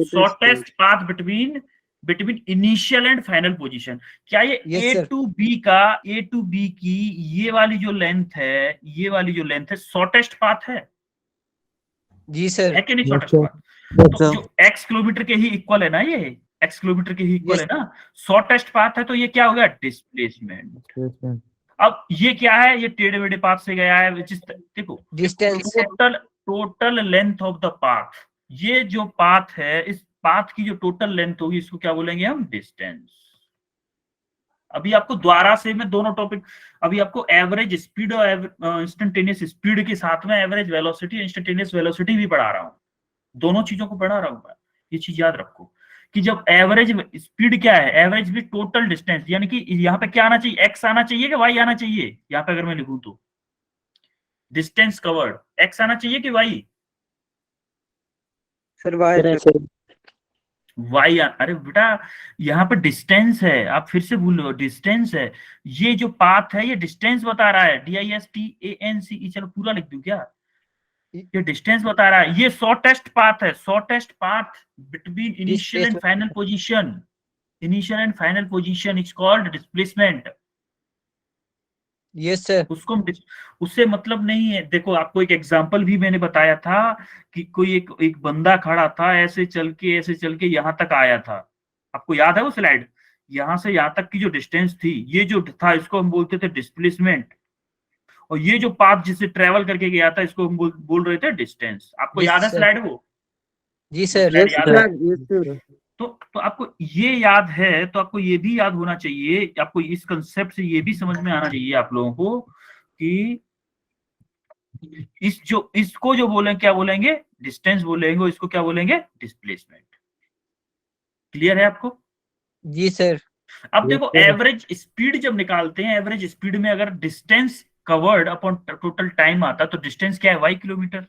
shortest path between initial and final position. क्या ये ए टू बी की ये वाली जो लेंथ है शॉर्टेस्ट पाथ है? जी सर। है कि नहीं शॉर्टेस्ट पाथ? तो जो x किलोमीटर के ही इक्वल है ना, ये x किलोमीटर के ही इक्वल है ना, शॉर्टेस्ट पाथ है, तो ये क्या हो गया? डिस्प्लेसमेंट। अब ये क्या है? ये टेढ़े मेढ़े पाथ से गया है, विच इज, देखो distance total length of the path, ये जो पाथ है, इस पाथ की जो टोटल लेंथ होगी, इसको क्या बोलेंगे हम? डिस्टेंस। अभी आपको द्वारा से मैं दोनों टॉपिक, अभी आपको एवरेज स्पीड और इंस्टेंटेनियस स्पीड के साथ में एवरेज वेलोसिटी, इंस्टेंटेनियस वेलोसिटी भी पढ़ा रहा हूँ, दोनों चीजों को पढ़ा रहा हूँ मैं। ये चीज याद रखो कि जब एवरेज स्पीड क्या है? एवरेज भी टोटल डिस्टेंस, यानी कि यहाँ पे क्या आना चाहिए? एक्स आना चाहिए कि वाई आना चाहिए? यहाँ पे अगर मैं लिखूं तो डिस्टेंस कवर्ड एक्स आना चाहिए कि वाई? Sir Y. अरे बेटा, यहाँ पे डिस्टेंस है, आप फिर से भूल लो, डिस्टेंस है। ये जो पाथ है ये डिस्टेंस बता रहा है, DISTANCE। चलो पूरा लिख दूं क्या? ये डिस्टेंस बता रहा है। ये शॉर्टेस्ट पाथ है, shortest path between initial and final position. Initial and final position is called displacement. Yes sir. उसको उससे मतलब नहीं है। देखो आपको एक एग्जांपल भी मैंने बताया था कि कोई एक बंदा खड़ा था, ऐसे चल के यहां तक आया था। आपको याद है वो स्लाइड? यहां से यहां तक की जो डिस्टेंस थी, ये जो था इसको हम बोलते थे डिस्प्लेसमेंट, और ये जो पाथ जिससे ट्रेवल करके गया था इसको हम बोल रहे थे डिस्टेंस। आपको याद है यस सर। स्लाइड वो? जी वो सर। स्लाइड यस याद है? सर। Yes sir. तो आपको ये याद है तो आपको ये भी याद होना चाहिए, आपको इस कंसेप्ट से ये भी समझ में आना चाहिए आप लोगों को कि इसको जो बोलेंगे क्या बोलेंगे? डिस्टेंस बोलेंगे, इसको क्या बोलेंगे? डिस्प्लेसमेंट। क्लियर है आपको? जी सर। अब यस देखो सर। एवरेज स्पीड जब निकालते हैं, एवरेज स्पीड में अगर distance covered upon total time आता तो डिस्टेंस क्या है? Y kilometre.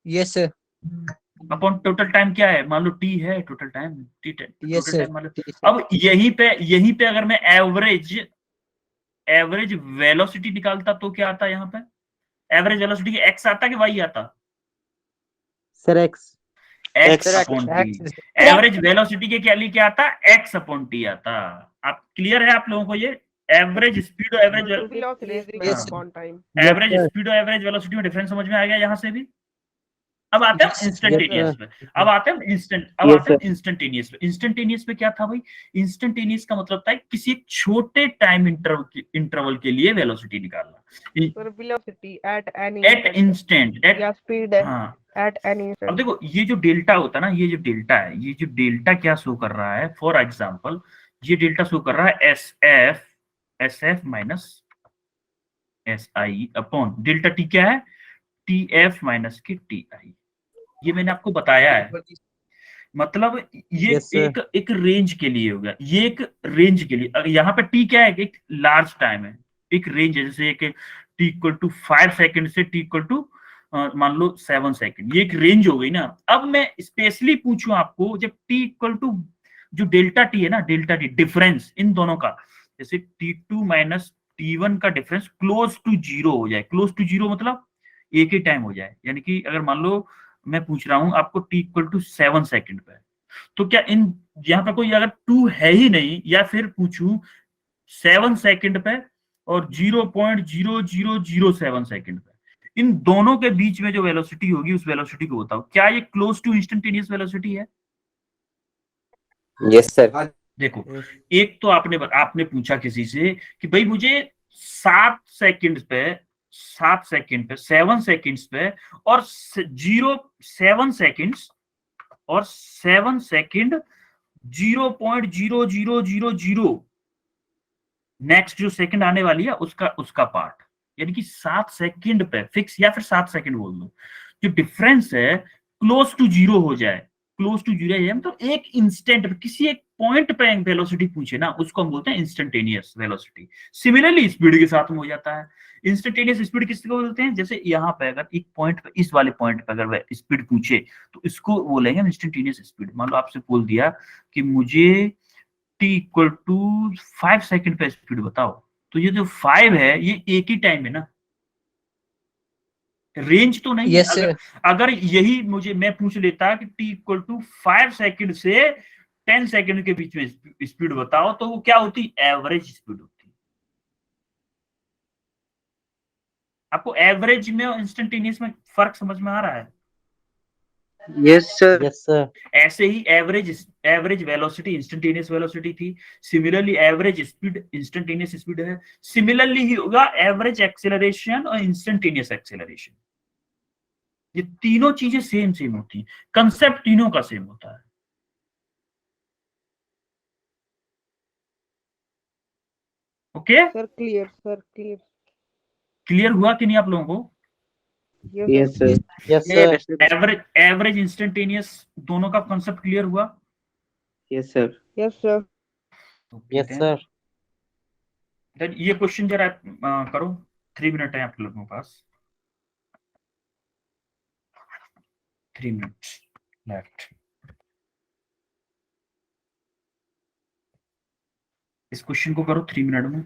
Yes sir. Upon total time क्या है? मान लो टी है total time, T yes total sir. Time मान लो। ठीक सर। अब यहीं पे अगर मैं एवरेज वेलोसिटी निकालता तो क्या आता यहाँ पे? एवरेज वेलोसिटी एक्स आता कि वाई आता? Sir x. X sir upon T. X. Average velocity के क्या लिए क्या आता? एक्स अपॉन टी आता। आप क्लियर है आप लोगों को ये? एवरेज स्पीड और average velocity yes upon time. Yes average sir. Speed और एवरेज वेलोसिटी में डिफरेंस समझ में आ गया यहां से भी। अब आते हैं यस यस इंस्टेंटेनियस सर। पे। अब आते हैं यस सर। इंस्टेंटेनियस पे। इंस्टेंटेनियस पे क्या था भाई? इंस्टेंटेनियस का मतलब था किसी एक छोटे टाइम इंटरवल के लिए वेलोसिटी निकालना। Sir, velocity at any at instant. Instant at या speed हाँ। at any अब instant. देखो ये जो डेल्टा होता है ना, ये जो डेल्टा है, ये जो डेल्टा क्या शो कर रहा है? फॉर एग्जांपल ये डेल्टा शो कर रहा है S F minus S I upon delta T. क्या है? टी एफ माइनस के टी आई। ये मैंने आपको बताया है। मतलब ये यस सर। एक रेंज के लिए हो गया, ये एक रेंज के लिए। यहाँ पे टी क्या है? एक लार्ज टाइम है, एक रेंज है। जैसे एक टी इक्वल टू 5 सेकेंड से टी इक्वल टू मान लो 7 सेकेंड, ये एक रेंज हो गई ना। अब मैं स्पेशली पूछूं आपको, जब टी इक्वल टू जो डेल्टा टी है ना, डेल्टा टी डिफरेंस इन दोनों का, जैसे T2 माइनस T1 का डिफरेंस क्लोज टू जीरो हो जाए। क्लोज टू जीरो मतलब एक ही टाइम हो जाए। यानी कि अगर मान लो मैं पूछ रहा हूं आपको टी इक्वल टू 7 सेकेंड पे, तो क्या इन यहाँ पे कोई अगर टू है ही नहीं, या फिर पूछूं 7 सेकेंड पे और 0.0007 सेकेंड पे, इन दोनों के बीच में जो वेलोसिटी होगी उस वेलोसिटी को बताओ। क्या ये क्लोज टू इंस्टेंटेनियस वेलोसिटी है? Yes sir. देखो, एक तो आपने पूछा किसी से कि भाई मुझे 7 सेकेंड पे और 7 सेकेंड 0.0000 नेक्स्ट जो सेकंड आने वाली है उसका उसका पार्ट, यानी कि 7 सेकंड पे फिक्स, या फिर 7 सेकंड बोल दो। जो डिफरेंस है क्लोज टू जीरो हो जाए, क्लोज टू जीरो है मतलब एक इंस्टेंट पे किसी एक पॉइंट पे वेलोसिटी पूछे ना, उसको हम बोलते हैं इंस्टेंटेनियस वेलोसिटी। सिमिलरली स्पीड के साथ में हो जाता है। इंस्टेंटेनियस स्पीड किसको बोलते हैं? जैसे यहाँ पे अगर एक पॉइंट पे, इस वाले पॉइंट पे अगर स्पीड पूछे तो इसको बोलेंगे इंस्टेंटेनियस स्पीड। मान लो आपसे बोल दिया कि मुझे टी इक्वल टू 5 सेकेंड पे स्पीड बताओ, तो ये जो 5 है ये एक ही टाइम है ना, रेंज तो नहीं है। यस अगर सर। अगर यही मुझे मैं पूछ लेता कि टी इक्वल टू 5 सेकेंड से 10 सेकेंड के बीच में स्पीड बताओ, तो वो क्या होती? एवरेज स्पीड होती। आपको एवरेज में और इंस्टेंटेनियस में फर्क समझ में आ रहा है? Yes sir. Yes sir. ऐसे ही एवरेज वेलोसिटी इंस्टेंटेनियस वेलोसिटी थी। Similarly average speed instantaneous speed है। सिमिलरली ही होगा एवरेज एक्सेलरेशन और इंस्टेंटेनियस एक्सेलरेशन। ये तीनों चीजें सेम सेम होती हैं, कंसेप्ट तीनों का सेम होता है। Okay, Sir, clear. Sir, clear. Clear हुआ कि नहीं आप लोगों को? Yes, sir. Yes sir. Average instantaneous दोनों का कंसेप्ट क्लियर हुआ? Yes sir. Yes, sir. तो यस ठीक है। सर। Then ये क्वेश्चन जरा करो। 3 मिनट है आप लोगों के पास, 3 मिनट लेफ्ट। इस क्वेश्चन को करो 3 मिनट में।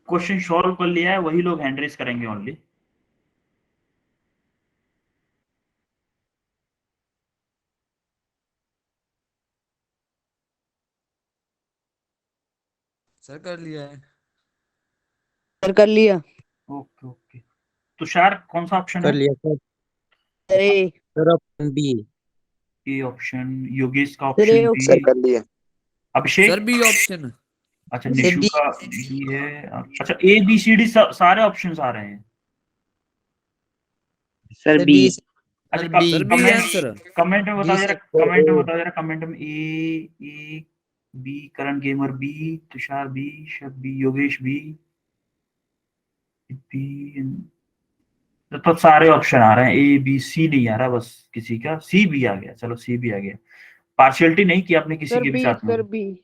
क्वेश्चन सॉल्व कर लिया है वही लोग हैंड रेज करेंगे ओनली। सर कर लिया है। सर कर लिया। ओके ओके, तुषार कौन सा ऑप्शन कर है? लिया सर। अरे sir option B. A option, Yogesh का sir A option option B, कर लिया। Abhishek, sir B option. अच्छा सर निशु बी। का बी है, अच्छा ए बी सी डी सारे ऑप्शंस आ रहे हैं। Sir B. अच्छा sir B. Sir B answer. Comment में बता जी जरा, सर। कमेंट में बता जरा, कमेंट में A B, Karan gamer B, Tushar B, शब बी, योगेश बी, बी, तो सारे ऑप्शन आ रहे हैं, ए बी सी नहीं आ रहा, बस किसी का सी भी आ गया, चलो सी भी आ गया। पार्शियलिटी नहीं की आपने किसी सर के भी बी, साथ में, सर बी।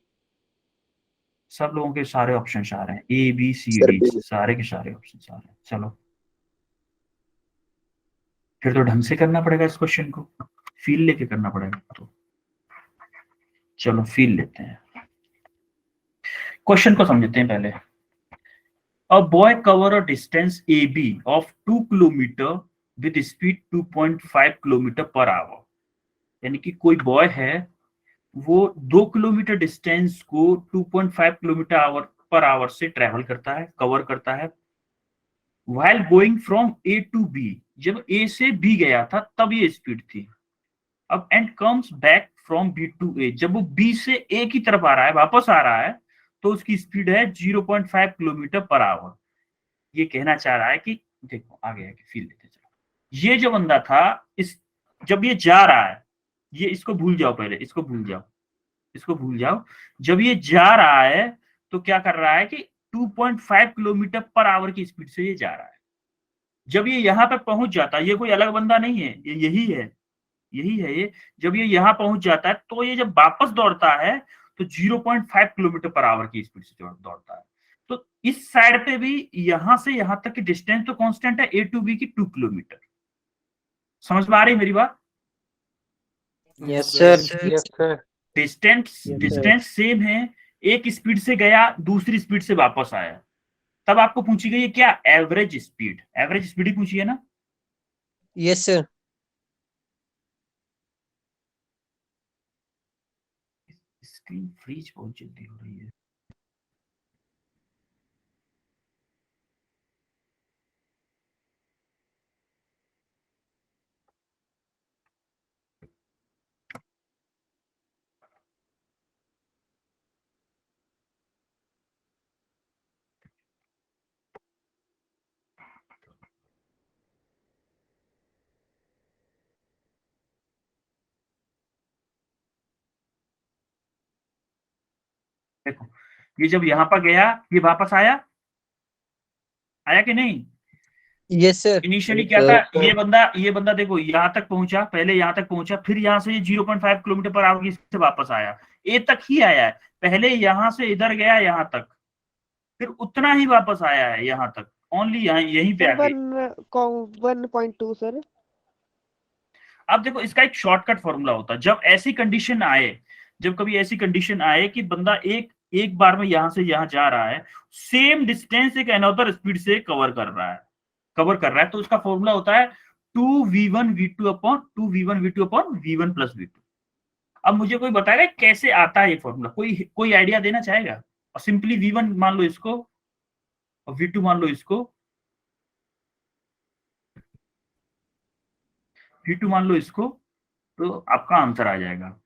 सब लोगों के सारे ऑप्शन आ रहे हैं, A B C sir D B. सारे के सारे ऑप्शन आ रहे हैं। चलो फिर तो ढंग से करना पड़ेगा इस क्वेश्चन को, फील लेके करना पड़ेगा। तो चलो फील लेते हैं, क्वेश्चन को समझते हैं पहले। A boy cover a distance AB of 2 kilometre with speed 2.5 kilometre per hour. यानी कि कोई बॉय है, वो 2 किलोमीटर डिस्टेंस को 2.5 किलोमीटर पर आवर से ट्रेवल करता है, कवर करता है। while going from A to B, जब A से B गया था तब ये स्पीड थी। अब and comes back from B to A, जब वो B से A की तरफ आ रहा है, वापस आ रहा है, तो उसकी स्पीड है 0.5 किलोमीटर पर आवर। ये कहना चाह रहा है कि देखो आगे आगे फील लेते चलो, ये जो बंदा था, इस जब ये जा रहा है, ये इसको भूल जाओ, पहले इसको भूल जाओ, इसको भूल जाओ। जब ये जा रहा है तो क्या कर रहा है कि 2.5 किलोमीटर पर आवर की स्पीड से ये जा रहा है। जब ये यहां तक पहुंच जाता है, ये कोई अलग बंदा नहीं है, ये यही है, यही है ये। जब ये यहां पहुंच जाता है तो ये जब वापस दौड़ता है तो 0.5 किलोमीटर पर आवर की स्पीड से दौड़ता है। तो इस साइड पे भी यहां से यहां तक की डिस्टेंस तो कांस्टेंट है, ए टू बी की 2 किलोमीटर। समझ में आ रही मेरी बात? Yes sir. Yes sir. Distance same है, एक स्पीड से गया, दूसरी स्पीड से वापस आया। तब आपको पूछी गई है क्या? एवरेज स्पीड, एवरेज स्पीड ही पूछी है ना। Yes sir. स्क्रीन फ्रीज बहुत जल्दी हो रही है। देखो ये जब यहां पर गया, ये वापस आया, आया कि नहीं? Yes sir. इनिशियली क्या था, ये बंदा देखो यहां तक पहुंचा, पहले यहां तक पहुंचा, फिर यहां से ये 0.5 किलोमीटर पर आवर से वापस आया, ए तक ही आया है। पहले यहां से इधर गया यहां तक, फिर उतना ही वापस आया है यहां तक, ओनली यहीं पे सर आके। 1.2 सर। अब देखो इसका एक शॉर्टकट फॉर्मूला होता है, जब ऐसी कंडीशन आए, जब कभी ऐसी कंडीशन आए कि बंदा एक बार में यहां से यहां जा रहा है, सेम डिस्टेंस एक अनदर स्पीड से कवर कर रहा है, तो उसका फॉर्मूला होता है 2v1v2 upon 2v1v2 upon v1 plus v2। अब मुझे कोई बताएगा कैसे आता है ये फॉर्मूला, कोई आइडिया देना चाहेगा? और सिंपली v1 मान लो इसको और v2 मान लो इसको, v2 मान लो इसको, तो आपका आंसर आ जाएगा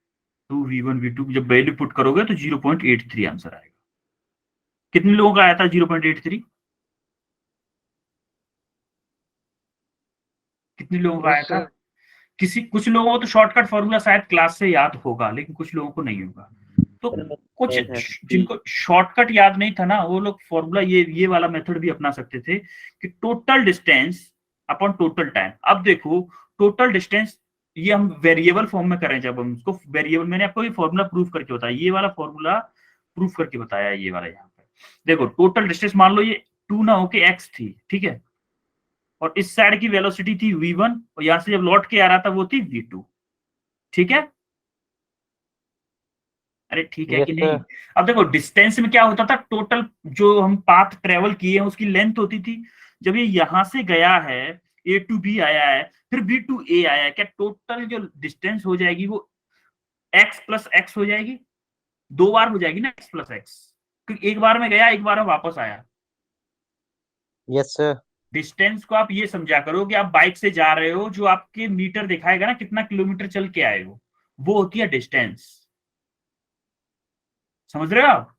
2v1v2। जब वैल्यू पुट करोगे तो 0.83 आंसर आएगा। कितने लोगों का आया था 0.83? कितने लोगों का आया था? कुछ लोगों को तो शॉर्टकट फॉर्मूला शायद क्लास से याद होगा, लेकिन कुछ लोगों को नहीं होगा। तो कुछ जिनको शॉर्टकट याद नहीं था ना, वो लोग फॉर्मूला ये वाला मेथड भी अपना सकते थे कि total distance upon total time. अब देखो टोटल डिस्टेंस ये हम वेरिएबल फॉर्म में करें, जब हम उसको वेरिएबल, मैंने आपको ये फॉर्मूला प्रूफ करके बताया, ये वाला फॉर्मूला प्रूफ करके बताया, ये वाला यहाँ पे देखो, टोटल डिस्टेंस मान लो ये 2 ना होके x थी, ठीक है, और इस साइड की वेलोसिटी थी v1, और यहां से जब लौट के आ रहा था वो थी v2, ठीक है। अरे ठीक है Yes, कि नहीं? sir. अब देखो डिस्टेंस में क्या होता था, टोटल जो हम पाथ ट्रेवल किए हैं उसकी लेंथ होती थी। जब ये यहां से गया है, a टू b आया है, फिर b टू a आया है, क्या टोटल जो डिस्टेंस हो जाएगी वो x प्लस x हो जाएगी? 2 बार हो जाएगी ना x प्लस x, क्योंकि एक बार में गया, एक बार में वापस आया। Yes, sir. डिस्टेंस को आप ये समझा करो कि आप बाइक से जा रहे हो, जो आपके मीटर दिखाएगा ना कितना किलोमीटर चल के आए हो, वो होती है डिस्टेंस। समझ रहे हो आप?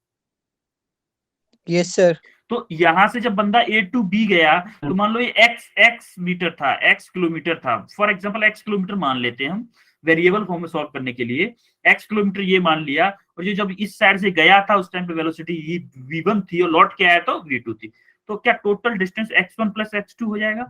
Yes sir. तो यहां से जब बंदा ए टू बी गया, तो मान लो ये एक्स मीटर था, एक्स किलोमीटर था, फॉर एग्जांपल एक्स किलोमीटर मान लेते हैं हम वेरिएबल फॉर्म में सॉल्व करने के लिए। एक्स किलोमीटर ये मान लिया, और ये जब इस साइड से गया था उस टाइम पे वेलोसिटी v1 थी, और लौट के आया तो v2 थी। तो क्या total distance x1 plus x2 हो जाएगा?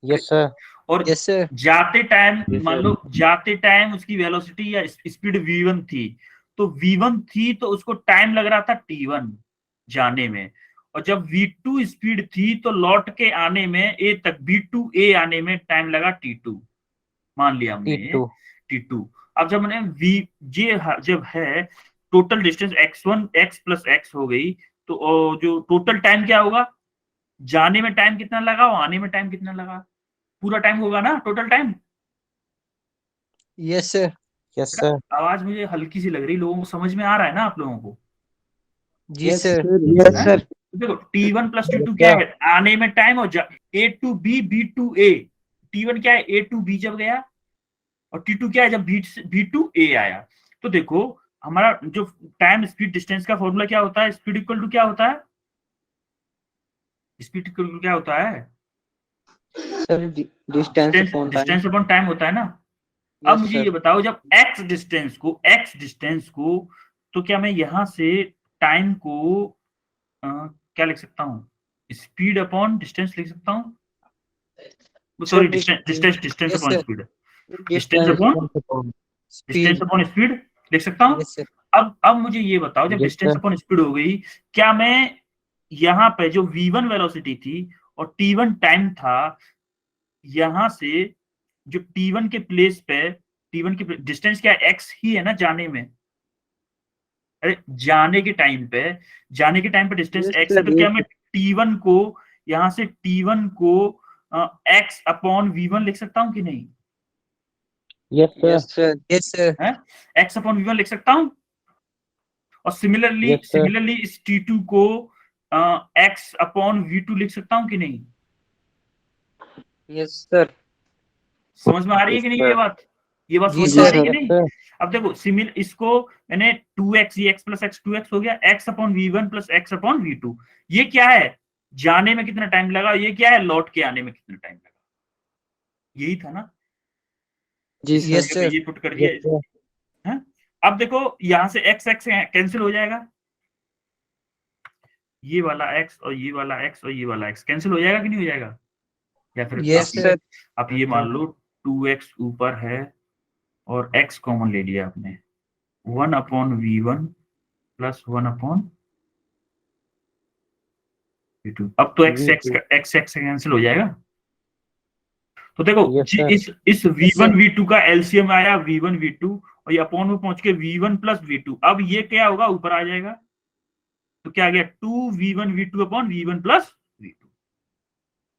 Yes, sir. और यस सर। जाते टाइम मान लो जाते टाइम उसकी वेलोसिटी या स्पीड v1 थी, तो v1 थी तो उसको टाइम लग रहा था t1 जाने में, और जब v2 स्पीड थी तो लौट के आने में a तक b2a आने में टाइम लगा t2, मान लिया हमने T2. t2। अब जब मैंने जब है total distance x1 x plus x हो गई, तो जो टोटल टाइम क्या होगा, जाने में टाइम कितना लगा और आने में टाइम कितना लगा, पूरा टाइम होगा ना total time. Yes sir. Yes, sir. आवाज मुझे हल्की सी लग रही, लोगों को समझ में आ रहा है ना आप लोगों को? जी सर। Yes sir. देखो t1 प्लस t2 क्या है, आने में टाइम, और a to b b to a। t1 क्या है, a टू b जब गया, और t2 क्या है, जब b टू a आया। तो देखो हमारा जो टाइम स्पीड डिस्टेंस का फॉर्मूला क्या होता है, स्पीड इक्वल टू क्या होता है, स्पीड इक्वल टू क्या होता है, सर डिस्टेंस अपॉन टाइम होता है ना। अब मुझे ये बताओ, जब x डिस्टेंस को तो क्या मैं यहां से टाइम को क्या लिख सकता हूँ, स्पीड अपॉन डिस्टेंस लिख सकता हूँ, sorry distance upon speed, distance upon speed लिख सकता हूँ। Yes sir. अब मुझे ये बताओ, जब Yes, distance sir. Upon speed हो गई, क्या मैं यहाँ पे जो v1 वेलोसिटी थी और t1 टाइम था, यहां से जो t1 के प्लेस पे, t1 की डिस्टेंस क्या है, x ही है ना जाने में, अरे जाने के टाइम पे डिस्टेंस Yes, x है, sir, तो क्या yes. मैं t1 को यहां से t1 को x अपॉन v1 लिख सकता हूं कि नहीं? Yes, sir. Yes sir. Yes sir. x upon v1 लिख सकता हूं, और सिमिलरली Yes, sir. इस t2 को x अपॉन v2 लिख सकता हूं कि नहीं? Yes sir. समझ में आ रही है कि नहीं ये बात? जी समझ में आ सर। रही है कि Yes, नहीं? sir. अब देखो इसको मैंने 2x, ये x प्लस x 2x हो गया, x upon v1 plus x upon v2। ये क्या है, जाने में कितना टाइम लगा, ये क्या है, लौट के आने में कितना टाइम लगा, यही था ना। जी यस सर। सर। ये पुट कर दिया Yes, sir. है? अब देखो यहां से x कैंसिल हो जाएगा, ये वाला x और ये वाला x और ये वाला x कैंसिल हो जाएगा कि नहीं हो जाएगा? या फिर यस सर। आप ये मान लो 2x ऊपर है और x कॉमन ले लिया आपने, 1 upon v1 plus 1 upon v2। अब तो x कैंसिल हो जाएगा। तो देखो Yes, sir. इस v1 v2 का एलसीएम आया v1 v2, और ये अपॉन में पहुंच के v1 प्लस v2। अब ये क्या होगा, ऊपर आ जाएगा, तो क्या आ गया, 2v1 v2 upon v1 plus v2।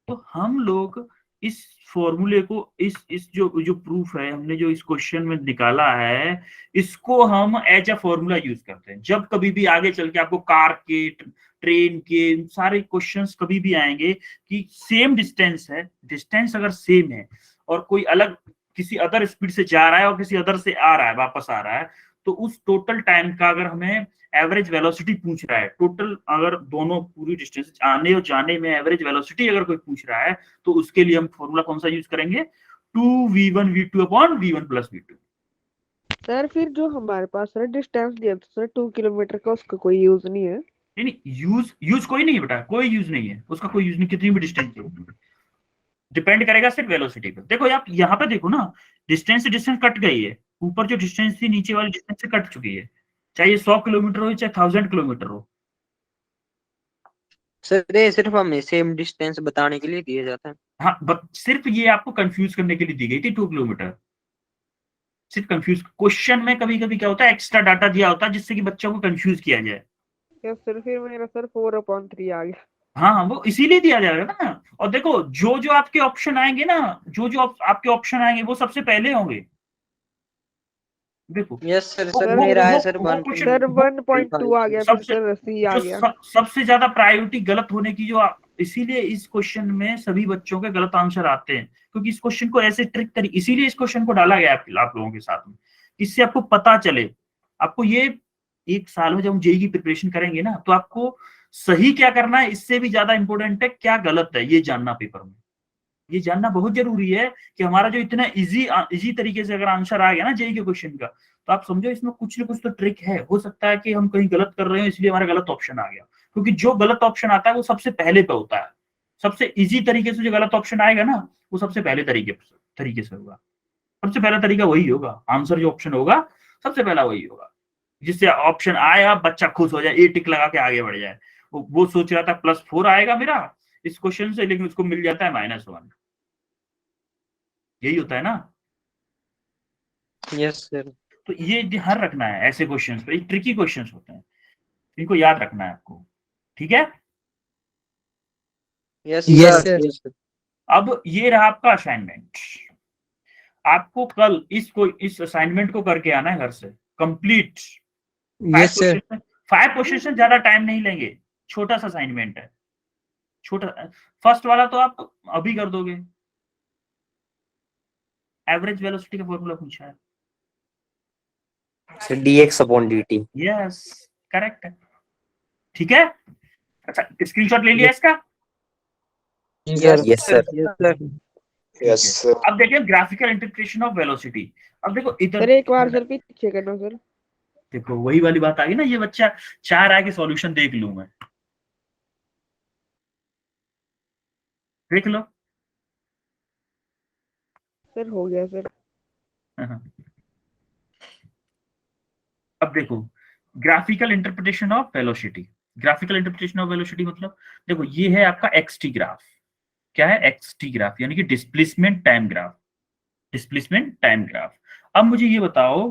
तो हम लोग इस फॉर्मूले को, इस जो प्रूफ है हमने जो इस क्वेश्चन में निकाला है, इसको हम एज अ फॉर्मूला यूज करते हैं। जब कभी भी आगे चल के आपको कार के, ट्रेन के सारे क्वेश्चंस कभी भी आएंगे कि सेम डिस्टेंस है, डिस्टेंस अगर सेम है और कोई अलग किसी अदर स्पीड से जा रहा है और किसी अदर से आ रहा है, वापस आ रहा है, तो उस टोटल टाइम का अगर हमें एवरेज वेलोसिटी पूछ रहा है, टोटल अगर दोनों पूरी डिस्टेंस आने और जाने में एवरेज वेलोसिटी अगर कोई पूछ रहा है, तो उसके लिए हम फॉर्मूला कौन सा यूज करेंगे, 2v1 v2 upon v1 plus v2। Sir फिर जो हमारे पास सर डिस्टेंस दिया था सर 2 किलोमीटर का, उसका कोई यूज नहीं है? नहीं यूज कोई नहीं है बेटा, कोई यूज नहीं है उसका, कोई यूज नहीं, कितनी भी डिस्टेंस डिपेंड करेगा सिर्फ वेलोसिटी पे। देखो आप यहाँ पे देखो ना, डिस्टेंस से डिस्टेंस कट गई है, ऊपर जो डिस्टेंस थी नीचे वाली डिस्टेंस से कट चुकी है, चाहे 100 किलोमीटर हो चाहे 1000 किलोमीटर हो। सर ये सिर्फ हमें सेम डिस्टेंस बताने के लिए दिया जाता है। हाँ, सिर्फ ये आपको कंफ्यूज करने के लिए दी गई थी 2 किलोमीटर, सिर्फ कंफ्यूज। क्वेश्चन में कभी कभी क्या होता है, एक्स्ट्रा डाटा दिया होता है जिससे कि बच्चों को कंफ्यूज किया जाए। यस सर, फिर मेरा सर 4/3 आ गया। हाँ, वो इसीलिए दिया जाएगा ना। और देखो जो जो आपके ऑप्शन आएंगे ना, जो जो आपके ऑप्शन आएंगे वो सबसे पहले होंगे। देखो यस सर, वो- सर वो- मेरा है वो- सर वो 1. क्वेश्चन- सर 1.2 आ गया, फिर सबसे सर C आ जो गया। सबसे ज्यादा प्रायोरिटी गलत होने की जो इसीलिए इस क्वेश्चन में सभी बच्चों के गलत आंसर आते हैं, क्योंकि इस क्वेश्चन को ऐसे ट्रिक करी, इसीलिए इस क्वेश्चन को डाला गया आप लोगों के साथ में, इससे आपको पता चले। आपको ये एक साल में जब हम जेईई की प्रिपरेशन करेंगे ना, तो आपको सही क्या करना है इससे भी ज्यादा इंपॉर्टेंट है क्या गलत है ये जानना पेपर में। ये जानना बहुत जरूरी है कि हमारा जो इतना इजी तरीके से अगर आंसर आ गया ना जेईई के क्वेश्चन का, तो आप समझो इसमें कुछ ना कुछ तो ट्रिक है। हो सकता है कि हम कहीं गलत कर रहे हो इसलिए हमारा गलत ऑप्शन आ गया, क्योंकि जो गलत ऑप्शन आता है वो सबसे पहले पे होता है। सबसे इजी तरीके से जो गलत ऑप्शन आएगा ना, वो सबसे पहले तरीके से होगा। सबसे पहला तरीका वही होगा, आंसर जो ऑप्शन होगा सबसे पहला वही होगा, जिससे ऑप्शन आया बच्चा खुश हो जाए, ए टिक लगा के आगे बढ़ जाए। वो सोच रहा था +4 आएगा मेरा इस क्वेश्चन से, लेकिन उसको मिल जाता है -1। यही होता है ना। Yes sir. तो ये ध्यान रखना है, ऐसे क्वेश्चंस पे ट्रिकी क्वेश्चंस होते हैं, इनको याद रखना है आपको। ठीक है, yes Yes, sir. sir. Yes sir. अब ये रहा आपका असाइनमेंट। आपको कल इस असाइनमेंट को करके आना है घर से कंप्लीट। Yes, sir. 5 क्वेश्चन ज्यादा टाइम नहीं लेंगे, छोटा सा असाइनमेंट है, छोटा। फर्स्ट वाला तो आप अभी कर दोगे, एवरेज वेलोसिटी का फॉर्मूला पूछा है। Sir dx/dt। यस, करेक्ट है। ठीक है, अच्छा स्क्रीनशॉट ले लिया इसका। Yes sir. Yes sir. अब देखिए ग्राफिकल इंटरप्रिटेशन ऑफ वेलोसिटी। अब देखो इधर सर एक बार सर पीछे करना सर। देखो वही वाली बात आ गई ना, ये बच्चा चाह रहा है कि सॉल्यूशन देख लूं मैं। देख लो। सर हो गया सर। अब देखो graphical interpretation of velocity. Graphical interpretation of velocity मतलब देखो ये है आपका एक्सटी ग्राफ। क्या है? एक्सटी ग्राफ, यानी कि displacement time graph. Displacement time graph. अब मुझे ये बताओ,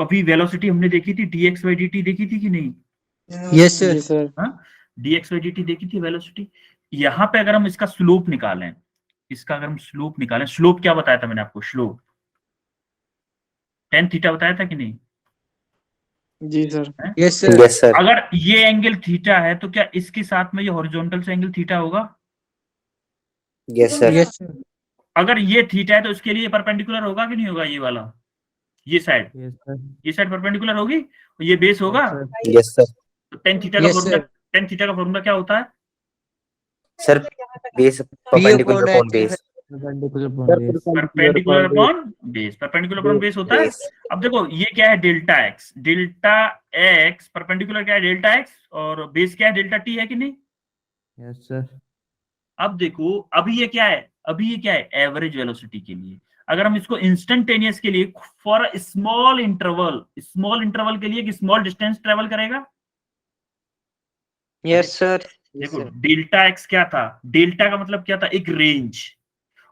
अभी वेलोसिटी हमने देखी थी dx/dt, देखी थी कि नहीं? Yes, sir. हाँ, dx/dt देखी थी वेलोसिटी। यहाँ पे अगर हम इसका स्लोप निकालें, इसका अगर हम स्लोप निकालें, स्लोप क्या बताया था मैंने आपको? स्लोप tan थीटा बताया था कि नहीं? जी sir. Yes, sir. Yes sir. अगर ये एंगल थीटा है तो क्या इसके साथ में ये हॉरिजॉन्टल से एंगल थीटा होगा? Yes sir. Yes, sir. अगर ये थीटा है तो इसके लिए परपेंडिकुलर होगा कि नहीं होगा? ये वाला, ये साइड, Yes, sir. ये साइड परपेंडिकुलर होगी, और ये बेस होगा। Yes sir. तो tan थीटा का Yes, formula, sir. tan theta का फॉर्मूला क्या होता है? Sir base perpendicular upon base. Perpendicular upon base. Perpendicular upon base होता है। अब देखो ये क्या है? Delta x. Delta x perpendicular क्या है? डेल्टा एक्स, और बेस क्या है? डेल्टा टी, है कि नहीं? Yes, sir. अब देखो अभी ये क्या है? अभी ये क्या है? एवरेज वेलोसिटी के लिए। अगर हम इसको इंस्टेंटेनियस के लिए, for a small interval, small interval के लिए एक स्मॉल डिस्टेंस ट्रेवल करेगा। Yes sir. देखो डेल्टा एक्स क्या था? डेल्टा का मतलब क्या था? एक रेंज।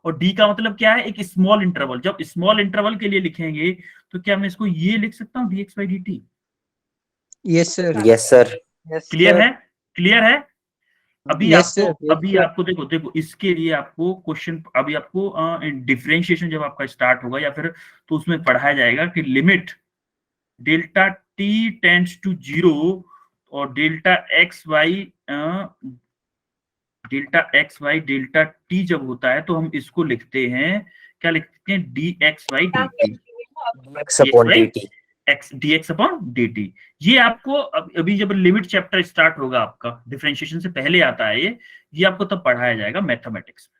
और डी का मतलब क्या है? एक स्मॉल इंटरवल। जब स्मॉल इंटरवल के लिए लिखेंगे तो क्या मैं इसको ये लिख सकता हूँ dx/dt? Yes, sir. Yes sir. Clear है? क्लियर है? अभी Yes, sir. आपको, अभी आपको देखो इसके लिए आपको क्वेश्चन, अभी आपको डिफरेंशिएशन जब आपका स्टार्ट होगा या फिर तो उसमें पढ़ाया जाएगा कि limit delta T tends to 0 और delta X Y delta T जब होता है तो हम इसको लिखते हैं, क्या लिखते हैं? dx/dt। dx/dt। ये आपको अभी जब लिमिट चैप्टर स्टार्ट होगा आपका, डिफरेंशिएशन से पहले आता है ये आपको तब पढ़ाया जाएगा मैथमेटिक्स में।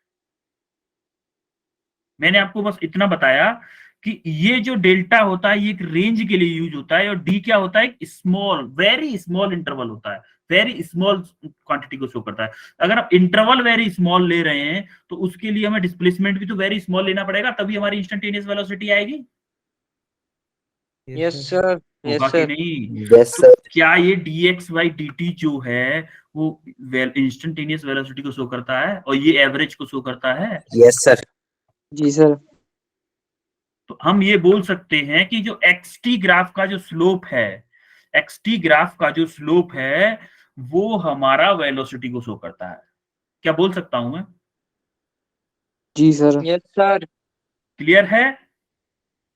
मैंने आपको बस इतना बताया कि ये जो डेल्टा होता है ये एक रेंज के लिए यूज होता है, और डी क्या होता है? एक स्मॉल, वेरी स्मॉल इंटरवल होता है। वेरी स्मॉल क्वांटिटी को शो करता है। अगर आप इंटरवल वेरी स्मॉल ले रहे हैं तो उसके लिए हमें डिस्प्लेसमेंट भी तो वेरी स्मॉल लेना पड़ेगा, तभी हमारी इंस्टेंटेनियस वेलोसिटी आएगी। यस सर, होगा यस कि सर, नहीं? यस तो सर, क्या ये dx by dt जो है वो इंस्टेंटेनियस वेलोसिटी को शो करता है और ये एवरेज को शो करता है? यस सर, जी सर। तो हम ये बोल सकते हैं कि जो xt ग्राफ का जो स्लोप है, xt ग्राफ का जो स्लोप है वो हमारा वेलोसिटी को शो करता है। क्या बोल सकता हूं मैं? जी सर। यस सर, क्लियर है?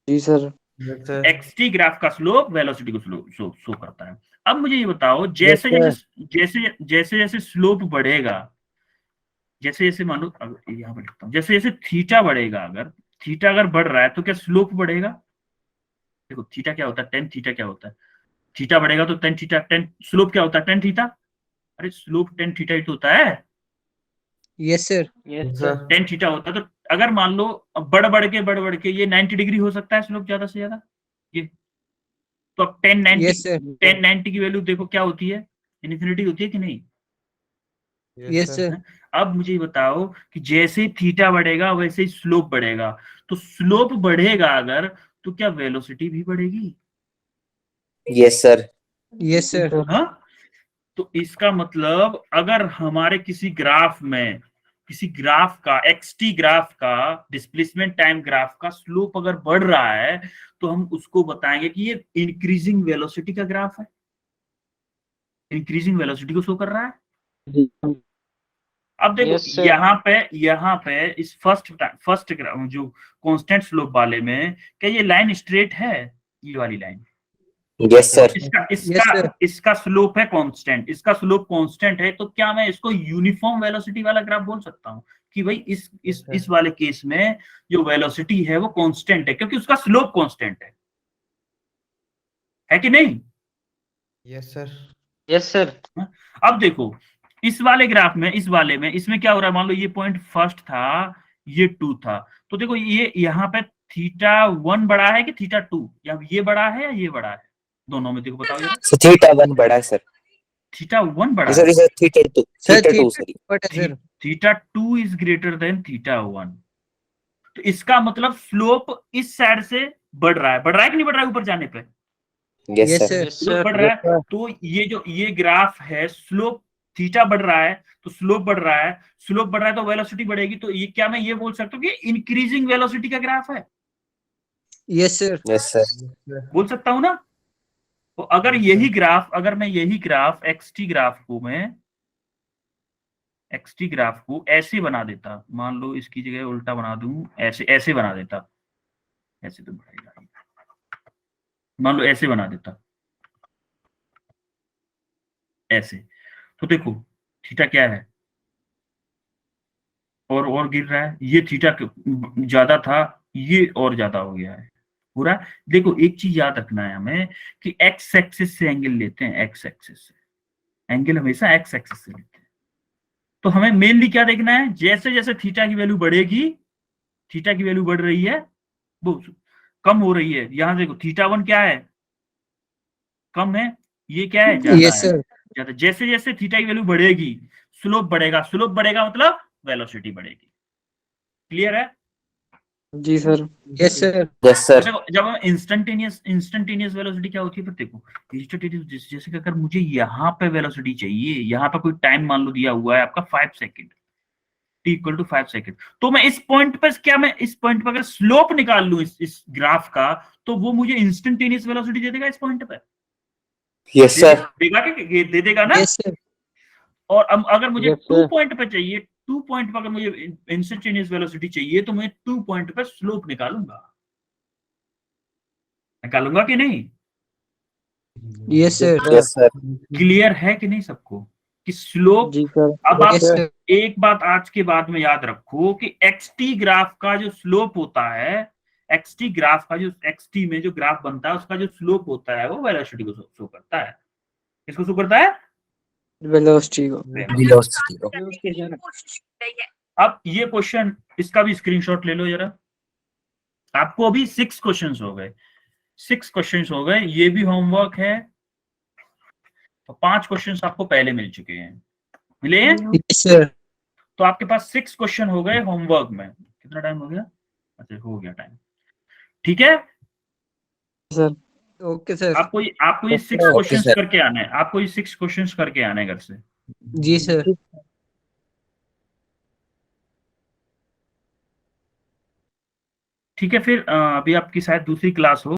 जी सर। xt ग्राफ का स्लोप वेलोसिटी को शो करता है। अब मुझे ये बताओ, जैसे जैसे जैसे जैसे जैसे स्लोप बढ़ेगा, जैसे जैसे मान लो यहाँ पर लिखता हूँ, जैसे जैसे थीटा बढ़ेगा, अगर थीटा अगर बढ़ रहा है तो क्या स्लोप बढ़ेगा? देखो थीटा क्या होता है, टेन थीटा क्या होता है, थीटा बढ़ेगा तो टेन थीटा, टेन स्लोप क्या होता है, टेन थीटा। अरे स्लोप टेन थीटा ही तो होता है, yes sir, yes sir, tan theta होता है। तो अगर मान लो बढ़ बढ़ के ये 90 डिग्री हो सकता है स्लोप ज्यादा से ज्यादा, ये तो अब 1090 यस सर, 1090 की वैल्यू देखो क्या होती है, इन्फिनिटी होती है कि नहीं? यस सर, अब मुझे ये बताओ कि जैसे थीटा बढ़ेगा वैसे ही स्लोप बढ़ेगा, तो स्लोप बढ़ेगा अगर तो क्या वेलोसिटी भी बढ़ेगी? यस सर, यस सर, हाँ, तो इसका मतलब अगर हमारे किसी ग्राफ में, किसी ग्राफ का एक्सटी ग्राफ का, डिस्प्लेसमेंट टाइम ग्राफ का स्लोप अगर बढ़ रहा है तो हम उसको बताएंगे कि ये इंक्रीजिंग वेलोसिटी का ग्राफ है, इंक्रीजिंग वेलोसिटी को शो कर रहा है। जी अब देखो Yes, sir. यहाँ पे इस फर्स्ट जो कांस्टेंट स्लोप वाले में क्या ये लाइन स्ट्रेट है, ये वाली लाइन? यस सर, इसका Yes, इसका sir. इसका स्लोप है कांस्टेंट, इसका स्लोप कांस्टेंट है, तो क्या मैं इसको यूनिफॉर्म वेलोसिटी वाला ग्राफ बोल सकता हूँ कि भाई इस वाले केस में जो वेलोसिटी है वो कांस्टेंट है क्योंकि उसका स्लोप कांस्टेंट है कि नहीं? यस सर, अब देखो इस वाले ग्राफ में, इस वाले में, इसमें क्या हो रहा है, मान लो ये पॉइंट फर्स्ट था, ये टू था, तो देखो ये यहाँ पे थीटा वन बड़ा है कि थीटा टू, या ये बड़ा है या ये बड़ा है, दोनों में देखो बताओ जरा। सर थीटा 1 बड़ा है सर, थीटा वन बड़ा सॉरी है, sir theta 2, sir theta 2 sorry, but है sir, theta two is greater than theta one, तो इसका मतलब स्लोप इस साइड से बढ़ रहा है कि नहीं बढ़ रहा है ऊपर जाने पे? Yes yes sir, sir, yes slope sir, बढ़ रहा है, तो ये ग्राफ है, स्लोप थीटा बढ़ रहा है तो स्लोप बढ़ रहा है, स्लोप बढ़ रहा है तो वेलोसिटी बढ़ेगी, तो ये क्या मैं ये बोल सकता हूँ कि इंक्रीजिंग वेलोसिटी का ग्राफ है? यस सर, यस सर, बोल सकता हूँ ना? तो अगर यही ग्राफ, अगर मैं यही ग्राफ एक्सटी ग्राफ को ऐसे बना देता, मान लो इसकी जगह उल्टा बना दूं, ऐसे ऐसे बना देता, ऐसे तो बढ़ेगा, मान लो ऐसे बना देता, ऐसे, तो देखो थीटा क्या है, और गिर रहा है, ये थीटा ज्यादा था, ये और ज्यादा हो गया है पूरा। देखो एक चीज याद रखना है हमें कि एक्स एक्सिस से एंगल लेते हैं, एक्स एक्सिस से एंगल हमेशा एक्स एक्सिस से लेते हैं, तो हमें मेनली क्या देखना है, जैसे जैसे थीटा की वैल्यू बढ़ेगी, थीटा की वैल्यू बढ़ रही है वो कम हो रही है, यहां देखो थीटा वन क्या है, कम है, ये क्या है, ज्यादा यस है, सर, ज्यादा। जैसे जैसे थीटा की वैल्यू बढ़ेगी स्लोप बढ़ेगा, स्लोप बढ़ेगा मतलब वेलोसिटी बढ़ेगी। क्लियर है? जी sir. Yes sir, yes sir, देखो जब हम इंस्टेंटेनियस वेलोसिटी क्या होती है, पर देखो इंस्टेंटेनियस जैसे कि अगर मुझे यहाँ पे वेलोसिटी चाहिए, यहाँ पे कोई टाइम मान लो दिया हुआ है आपका 5 second, t equal to 5 second, तो मैं इस पॉइंट पर क्या, मैं इस पॉइंट पर अगर स्लोप निकाल लूं इस ग्राफ का, तो वो मुझे इंस्टेंटेनियस वेलोसिटी दे देगा इस पॉइंट पे, यस सर, देगा कि दे देगा ना? यस सर, और अब अगर मुझे Yes, टू sir. पॉइंट पे चाहिए, टू पॉइंट पर अगर मुझे इंस्टेंटेनियस वेलोसिटी चाहिए तो मैं 2 पॉइंट पे स्लोप निकालूंगा कि नहीं? Yes sir, yes sir, clear है कि नहीं सबको कि स्लोप? जी सर। अब आप यस सर, एक बात आज के बाद में याद रखो कि एक्सटी ग्राफ का जो स्लोप होता है, एक्सटी ग्राफ का जो एक्सटी में जो ग्राफ बनता है उसका जो स्लोप होता है वो वेलोसिटी को शो करता है। किसको शो करता है? वेलोसिटी को। वेलोसिटी को, अब ये क्वेश्चन, इसका भी स्क्रीनशॉट ले लो जरा, आपको अभी 6 क्वेश्चंस हो गए, 6 क्वेश्चंस हो गए, ये भी होमवर्क है तो 5 क्वेश्चंस आपको पहले मिल चुके हैं, मिले हैं? Yes, sir. तो आपके पास 6 क्वेश्चन हो गए होमवर्क में। कितना टाइम हो गया? अच्छा, हो गया टाइम, ठीक है। Sir. Okay sir. आपको ये 6 Okay, क्वेश्चंस sir. करके आना है, आपको ये 6 क्वेश्चंस करके आना है घर से। जी सर। ठीक है, फिर अभी आपकी शायद दूसरी क्लास हो।